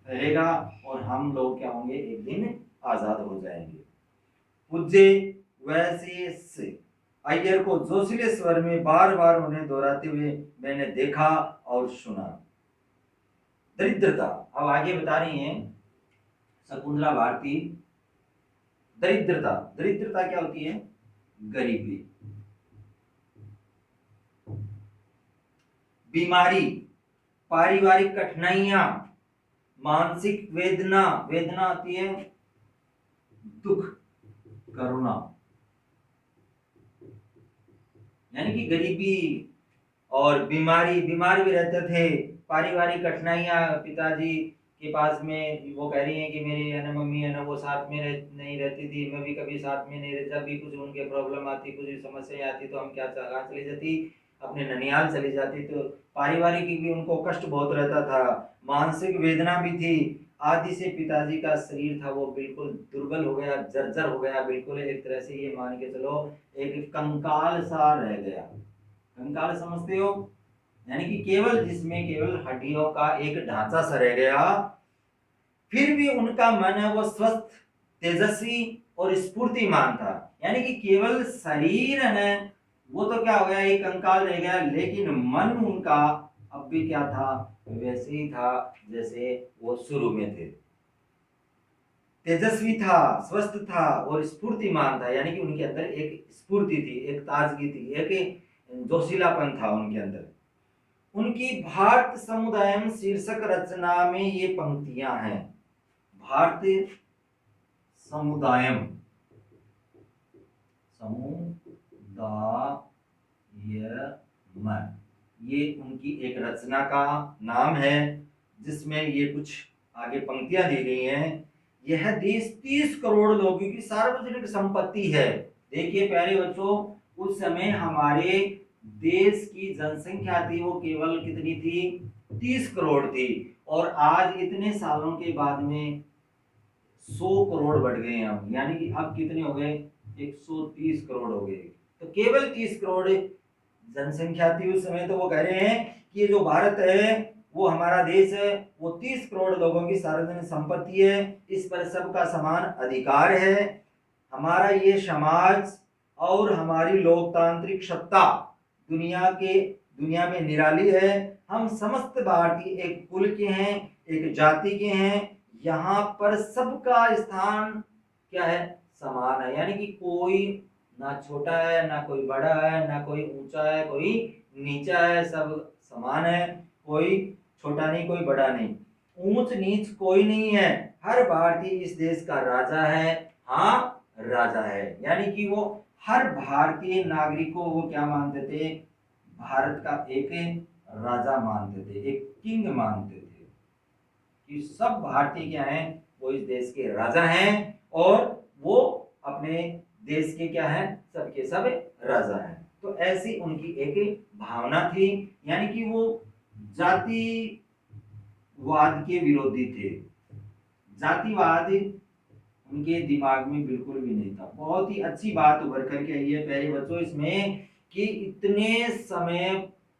फहरेगा और हम लोग क्या होंगे? एक दिन आजाद हो जाएंगे। पूज्य वैसे अय्यर को जोशीले स्वर में बार बार उन्हें दोहराते हुए मैंने देखा और सुना। दरिद्रता, अब आगे बता रही हैं शकुंतला भारती। दरिद्रता, दरिद्रता क्या होती है? गरीबी, बीमारी, पारिवारिक कठिनाइयां, मानसिक वेदना, वेदना आती है दुख, करुणा, यानी कि गरीबी और बीमारी, बीमार भी रहते थे। पारिवारिक कठिनाइयां, पिताजी के पास में, वो कह रही हैं कि मेरी है ना मम्मी है ना वो साथ में नहीं रहती थी, मैं भी कभी साथ में नहीं रहती, जब भी कुछ उनके प्रॉब्लम आती, कुछ समस्या आती तो हम क्या कहाँ चली जाती? अपने ननिहाल चली जाती तो पारिवारिक भी उनको कष्ट बहुत रहता था, मानसिक वेदना भी थी। आदि से पिताजी का शरीर था वो बिल्कुल दुर्बल हो गया, जर्जर हो गया, बिल्कुल एक तरह से ये मान के चलो एक कंकाल सा रह गया। कंकाल समझते हो, यानी कि केवल जिसमें केवल हड्डियों का एक ढांचा सा रह गया। फिर भी उनका मन है वो स्वस्थ, तेजस्वी और स्फूर्तिमान था। यानी कि केवल शरीर है वो तो क्या हो गया, एक कंकाल रह गया, लेकिन मन उनका अब भी क्या था, वैसे ही था जैसे वो शुरू में थे। तेजस्वी था, स्वस्थ था और स्फूर्तिमान था, यानी कि उनके अंदर एक स्फूर्ति थी, एक ताजगी थी, एक जोशीलापन था उनके अंदर। उनकी भारत समुदायम शीर्षक रचना में ये पंक्तियां हैं। भारतीय समुदायम, समुदायम, ये उनकी एक रचना का नाम है, जिसमें ये कुछ आगे पंक्तियां दी गई हैं। यह देश 30 करोड़ लोगों की सार्वजनिक संपत्ति है। देखिए प्यारे बच्चों, उस समय हमारे देश की जनसंख्या थी वो केवल कितनी थी, 30 करोड़ थी, और आज इतने सालों के बाद में 100 करोड़ बढ़ गए हम, यानी कि अब कितने हो गए, 130 करोड़ हो गए। तो केवल 30 करोड़ जनसंख्या थी उस समय। तो वो कह रहे हैं कि ये जो भारत है वो हमारा देश है, वो 30 करोड़ लोगों की सार्वजनिक संपत्ति है, इस पर सबका समान अधिकार है। हमारा ये समाज और हमारी लोकतांत्रिक सत्ता दुनिया में निराली है। हम समस्त भारतीय एक कुल के हैं, एक जाति के हैं। यहाँ पर सबका स्थान क्या है, समान है, यानी कि कोई ना छोटा है ना कोई बड़ा है, ना कोई ऊंचा है कोई नीचा है, सब समान है। कोई छोटा नहीं कोई बड़ा नहीं, ऊंच नीच कोई नहीं है। हर भारतीय इस देश का राजा है, हाँ राजा है, यानी कि वो हर भारतीय नागरिक को वो क्या मानते थे, भारत का एक राजा मानते थे, एक किंग मानते थे, कि सब भारतीय क्या हैं, वो इस देश के राजा हैं और वो अपने देश के क्या हैं, सबके सब राजा हैं। तो ऐसी उनकी एक भावना थी, यानी कि वो जातिवाद के विरोधी थे। जातिवाद उनके दिमाग में बिल्कुल भी नहीं था। बहुत ही अच्छी बात उभर करके आई है प्यारे बच्चों इसमें, कि इतने समय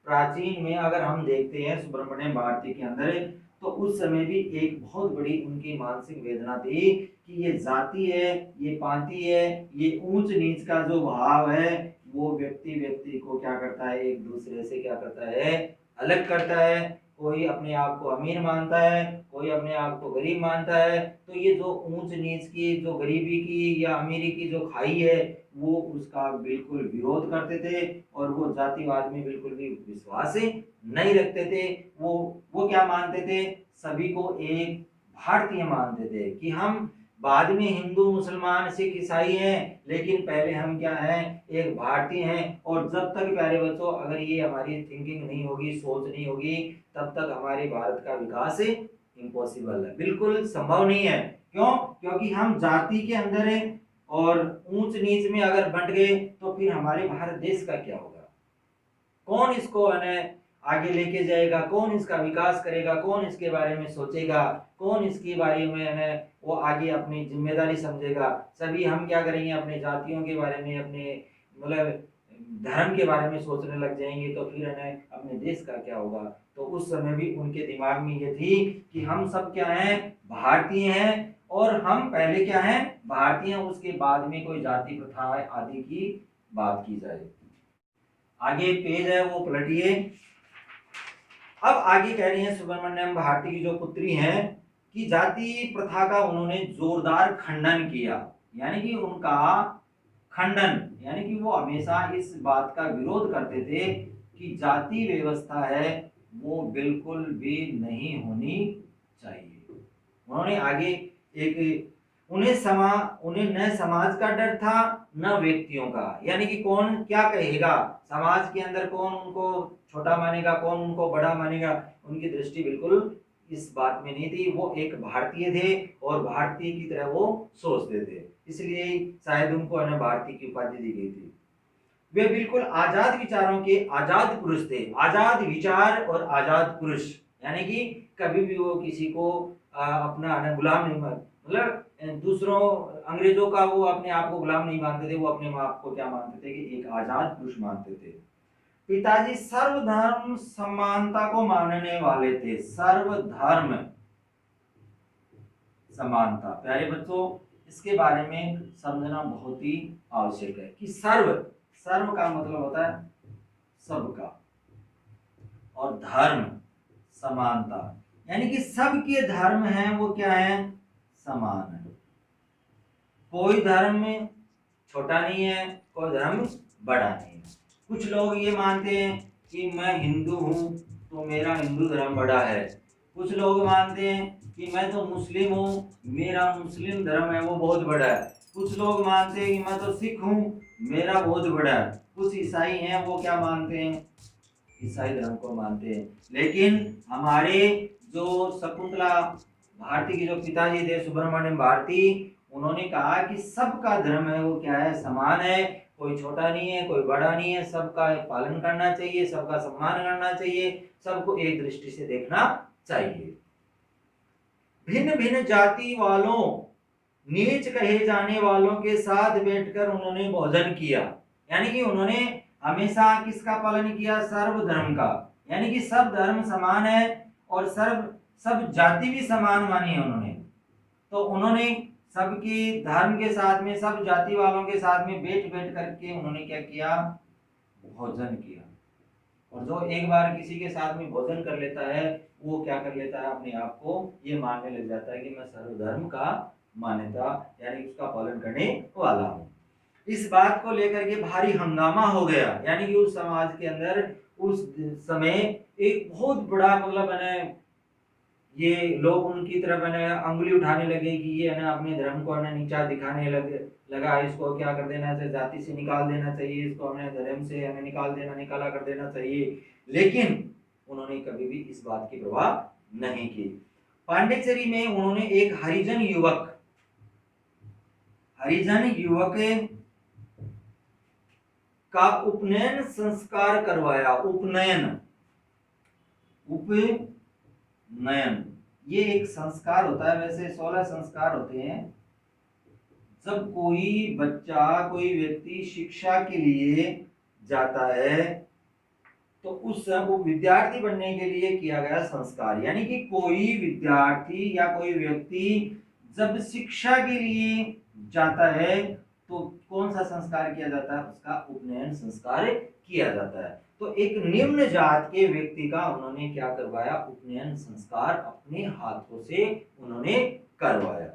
प्राचीन में अगर हम देखते हैं सुब्रमण्यम भारती के अंदर, तो उस समय भी एक बहुत बड़ी उनकी मानसिक वेदना थी कि ये जाति है, ये पांति है, ये ऊंच नीच का जो भाव है वो व्यक्ति को क्या करता है, एक दूसरे से क्या करता है, अलग करता है। कोई अपने आप को अमीर मानता है, कोई अपने आप को गरीब मानता है। तो ये जो ऊंच नीच की, जो गरीबी की या अमीरी की जो खाई है, वो उसका बिल्कुल विरोध करते थे और वो जातिवाद में बिल्कुल भी विश्वास नहीं रखते थे। वो क्या मानते थे, सभी को एक भारतीय मानते थे, कि हम बाद में हिंदू मुसलमान सिख ईसाई हैं, लेकिन पहले हम क्या हैं, एक भारतीय हैं। और जब तक प्यारे बच्चों अगर ये हमारी थिंकिंग नहीं होगी, सोच नहीं होगी, तब तक हमारे भारत का विकास इम्पॉसिबल है, बिल्कुल संभव नहीं है। क्यों, क्योंकि हम जाति के अंदर हैं और ऊंच नीच में अगर बंट गए तो फिर हमारे भारत देश का क्या होगा, कौन इसको है आगे लेके जाएगा, कौन इसका विकास करेगा, कौन इसके बारे में सोचेगा, कौन इसके बारे में है वो आगे अपनी जिम्मेदारी समझेगा। सभी हम क्या करेंगे, अपने जातियों के बारे में, अपने मतलब धर्म के बारे में सोचने लग जाएंगे, तो फिर है अपने देश का क्या होगा। तो उस समय भी उनके दिमाग में ये थी कि हम सब क्या हैं, भारतीय हैं, और हम पहले क्या हैं, भारतीय हैं, उसके बाद में कोई जाति प्रथा आदि की बात की जाए। आगे पेज है वो पलटिए। अब आगे कह रही है सुब्रमण्यम भारती की जो पुत्री हैं, कि जाति प्रथा का उन्होंने जोरदार खंडन किया, यानी कि उनका खंडन, यानी कि वो हमेशा इस बात का विरोध करते थे कि जाति व्यवस्था है वो बिल्कुल भी नहीं होनी चाहिए। उन्होंने आगे एक उन्हें न समाज का डर था न व्यक्तियों का, यानी कि कौन क्या कहेगा, समाज के अंदर कौन उनको छोटा मानेगा, कौन उनको बड़ा मानेगा, उनकी दृष्टि बिल्कुल इस बात में नहीं थी। वो एक भारतीय थे और भारतीय की तरह वो सोचते थे, इसलिए शायद उनको भारतीय की उपाधि दी गई थी। वे बिल्कुल आजाद विचारों के आजाद पुरुष थे। आजाद विचार और आजाद पुरुष, यानी कि कभी भी वो किसी को अपना गुलाम नहीं मान, मतलब दूसरों अंग्रेजों का वो अपने आप को गुलाम नहीं मानते थे, वो अपने आप को क्या मानते थे कि एक आजाद पुरुष मानते थे। पिताजी सर्वधर्म समानता को मानने वाले थे। सर्वधर्म समानता, प्यारे बच्चों इसके बारे में समझना बहुत ही आवश्यक है कि सर्व, सर्व का मतलब होता है सबका, और धर्म समानता, यानी कि सबके धर्म हैं वो क्या है, समान है। कोई धर्म छोटा नहीं है, कोई धर्म बड़ा नहीं है। कुछ लोग ये मानते हैं कि मैं हिंदू हूँ तो मेरा हिंदू धर्म बड़ा है, कुछ लोग मानते हैं कि मैं तो मुस्लिम हूँ, मेरा मुस्लिम धर्म है वो बहुत बड़ा है, कुछ लोग मानते हैं कि मैं तो सिख हूँ, मेरा बहुत बड़ा है, कुछ ईसाई हैं वो क्या मानते हैं, ईसाई धर्म को मानते हैं। लेकिन हमारे जो शकुंतला भारती के जो पिताजी थे सुब्रमण्यम भारती, उन्होंने कहा कि सबका धर्म है वो क्या है, समान है, कोई छोटा नहीं है, कोई बड़ा नहीं है, सबका पालन करना चाहिए, सबका सम्मान करना चाहिए, सबको एक दृष्टि से देखना चाहिए। भिन्न भिन्न जाति वालों, नीच कहे जाने वालों के साथ बैठकर उन्होंने भोजन किया, यानी कि उन्होंने हमेशा किसका पालन किया, सर्वधर्म का, यानी कि सब धर्म समान है और सब जाति भी समान मानी है उन्होंने। तो उन्होंने सबके धर्म के साथ में, सब जाति वालों के साथ में बैठ बैठ करके उन्होंने क्या किया, भोजन किया। और जो एक बार किसी के साथ में भोजन कर लेता है वो क्या कर लेता है, अपने आप को ये मानने लग जाता है कि मैं सर्वधर्म का मान्यता यानी उसका पालन करने वाला हूँ। इस बात को लेकर के भारी हंगामा हो गया, यानी कि उस समाज के अंदर उस समय एक बहुत बड़ा मतलब है ये लोग उनकी तरफ है अंगुली उठाने लगे कि ये है ना अपने धर्म को है नीचा दिखाने लगा, इसको क्या कर देना चाहिए, जाति से निकाल देना चाहिए, इसको हमें धर्म से हमें निकाला कर देना चाहिए। लेकिन उन्होंने कभी भी इस बात की परवाह नहीं की। पांडिचेरी में उन्होंने एक हरिजन युवक का उपनयन संस्कार करवाया। उपनयन ये एक संस्कार होता है, वैसे 16 संस्कार होते हैं। जब कोई बच्चा, कोई व्यक्ति शिक्षा के लिए जाता है तो वो विद्यार्थी बनने के लिए किया गया संस्कार, यानी कि कोई विद्यार्थी या कोई व्यक्ति जब शिक्षा के लिए जाता है तो कौन सा संस्कार किया जाता है, उसका उपनयन संस्कार किया जाता है। तो एक निम्न जात के व्यक्ति का उन्होंने क्या करवाया, उपनयन संस्कार अपने हाथों से उन्होंने करवाया।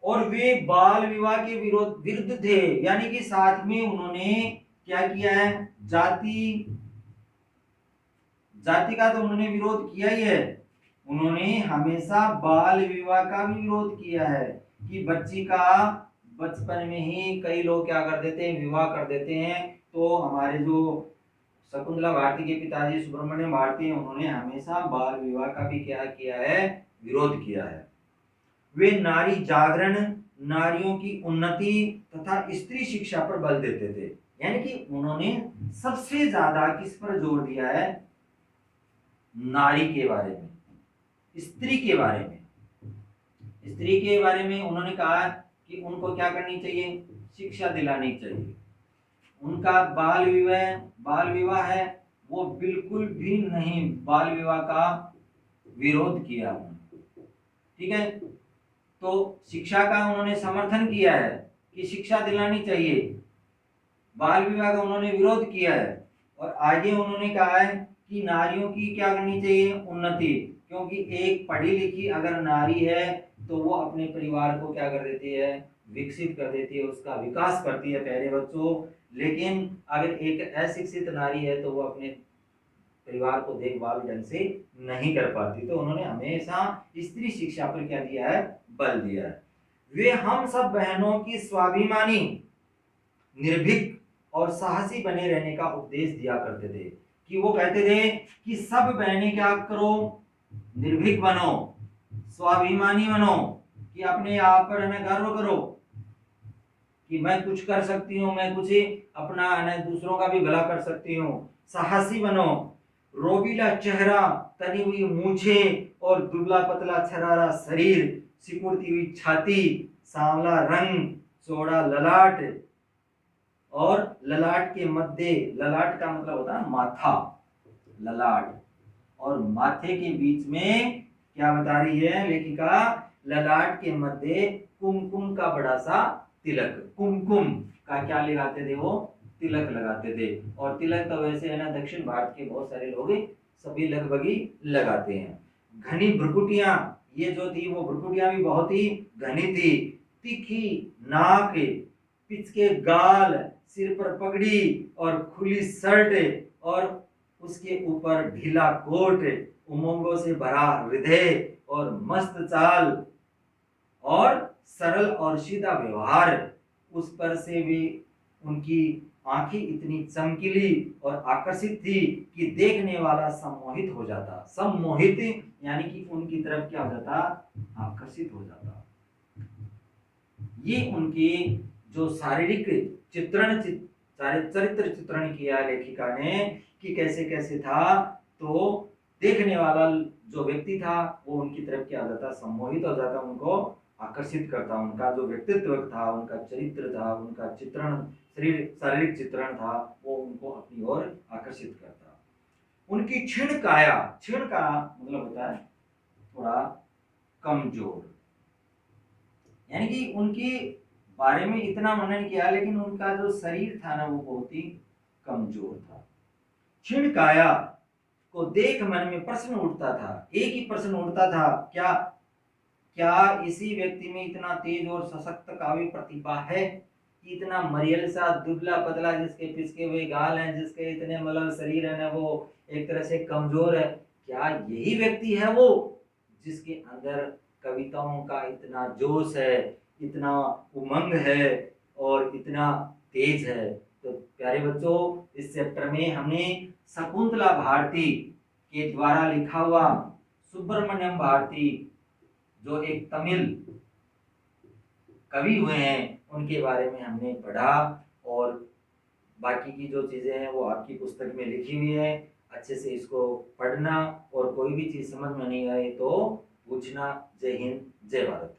और वे बाल विवाह के विरुद्ध थे, यानी कि साथ में उन्होंने क्या किया है, जाति का तो उन्होंने विरोध किया ही है, उन्होंने हमेशा बाल विवाह का भी विरोध किया है कि बच्ची का बचपन में ही कई लोग क्या कर देते हैं, विवाह कर देते हैं। तो हमारे जो शकुंतला भारती के पिताजी सुब्रमण्यम भारती, उन्होंने हमेशा बाल विवाह का भी क्या किया है, विरोध किया है। वे नारी जागरण, नारियों की उन्नति तथा स्त्री शिक्षा पर बल देते थे, यानी कि उन्होंने सबसे ज्यादा किस पर जोर दिया है, नारी के बारे में, स्त्री के बारे में। स्त्री के बारे में उन्होंने कहा कि उनको क्या करनी चाहिए, शिक्षा दिलानी चाहिए। उनका बाल विवाह है वो बिल्कुल भी नहीं, बाल विवाह का विरोध किया उन्होंने, ठीक है। तो शिक्षा का उन्होंने समर्थन किया है कि शिक्षा दिलानी चाहिए, बाल विवाह का उन्होंने विरोध किया है। और आगे उन्होंने कहा है कि नारियों की क्या करनी चाहिए, उन्नति, क्योंकि एक पढ़ी लिखी अगर नारी है तो वो अपने परिवार को क्या कर देती है, विकसित कर देती है, उसका विकास करती है प्यारे बच्चों। लेकिन अगर एक अशिक्षित नारी है तो वो अपने परिवार को देखभाल ढंग से नहीं कर पाती। तो उन्होंने हमेशा स्त्री शिक्षा पर क्या दिया है, बल दिया है। वे हम सब बहनों की स्वाभिमानी, निर्भीक और साहसी बने रहने का उपदेश दिया करते थे, कि वो कहते थे कि सब बहनें क्या करो, निर्भीक बनो, स्वाभिमानी बनो, कि अपने आप पर हमें गर्व करो, कि मैं कुछ कर सकती हूँ, मैं कुछ अपना दूसरों का भी भला कर सकती हूँ। साहसी बनो। रोबीला चेहरा, तनी हुई मूछें और दुबला पतला छरारा शरीर, सिकुड़ती हुई छाती, सांवला रंग, चौड़ा ललाट और ललाट के मध्य, ललाट का मतलब होता है माथा, ललाट और माथे के बीच में क्या बता रही है लेखिका, ललाट के मध्य कुमकुम का बड़ा सा तिलक, कुमकुम का क्या लगाते थे वो, तिलक लगाते थे। और तिलक तो वैसे है ना दक्षिण भारत के बहुत सारे लोग सभी लगभग ही लगाते हैं। घनी भ्रुकुटियां, ये जो थी वो भ्रुकुटियां भी बहुत ही घनी थी। तीखी नाक, पिचके गाल, सिर पर पगड़ी और खुली शर्ट और उसके ऊपर ढीला कोट, उमंगों से भरा हृदय और मस्त चाल और सरल और सीधा व्यवहार। उस पर से भी उनकी आंखें इतनी चमकीली और आकर्षित थी कि देखने वाला सम्मोहित हो जाता। सम्मोहित यानी कि उनकी तरफ क्या हो जाता, आकर्षित हो जाता। ये उनकी जो शारीरिक चित्रण, चरित्र चित्रण किया लेखिका ने कि कैसे कैसे था, तो देखने वाला जो व्यक्ति था वो उनकी तरफ क्या हो जाता, सम्मोहित हो जाता, उनको आकर्षित करता। उनका जो व्यक्तित्व था, उनका चरित्र था, उनका चित्रण, शारीरिक चित्रण था, वो उनको अपनी ओर आकर्षित करता। उनकी क्षीण काया, क्षीण का मतलब होता है थोड़ा कमजोर, यानी कि उनके बारे में इतना वर्णन किया लेकिन उनका जो शरीर था ना वो बहुत ही कमजोर था। क्षीण काया को देख मन में प्रश्न उठता था, एक ही प्रश्न उठता था, क्या क्या इसी व्यक्ति में इतना तेज और सशक्त काव्य प्रतिभा है, इतना मरियल सा दुबला पतला, जिसके पिचके हुए गाल हैं, जिसके इतने मतलब शरीर है ना वो एक तरह से कमजोर है, क्या यही व्यक्ति है वो जिसके अंदर कविताओं का इतना जोश है, इतना उमंग है और इतना तेज है। तो प्यारे बच्चों, इस चैप्टर में हमने शकुंतला भारती के द्वारा लिखा हुआ सुब्रमण्यम भारती जो एक तमिल कवि हुए हैं उनके बारे में हमने पढ़ा, और बाकी की जो चीजें हैं वो आपकी पुस्तक में लिखी हुई है। अच्छे से इसको पढ़ना और कोई भी चीज समझ में नहीं आए तो पूछना। जय हिंद, जय भारत।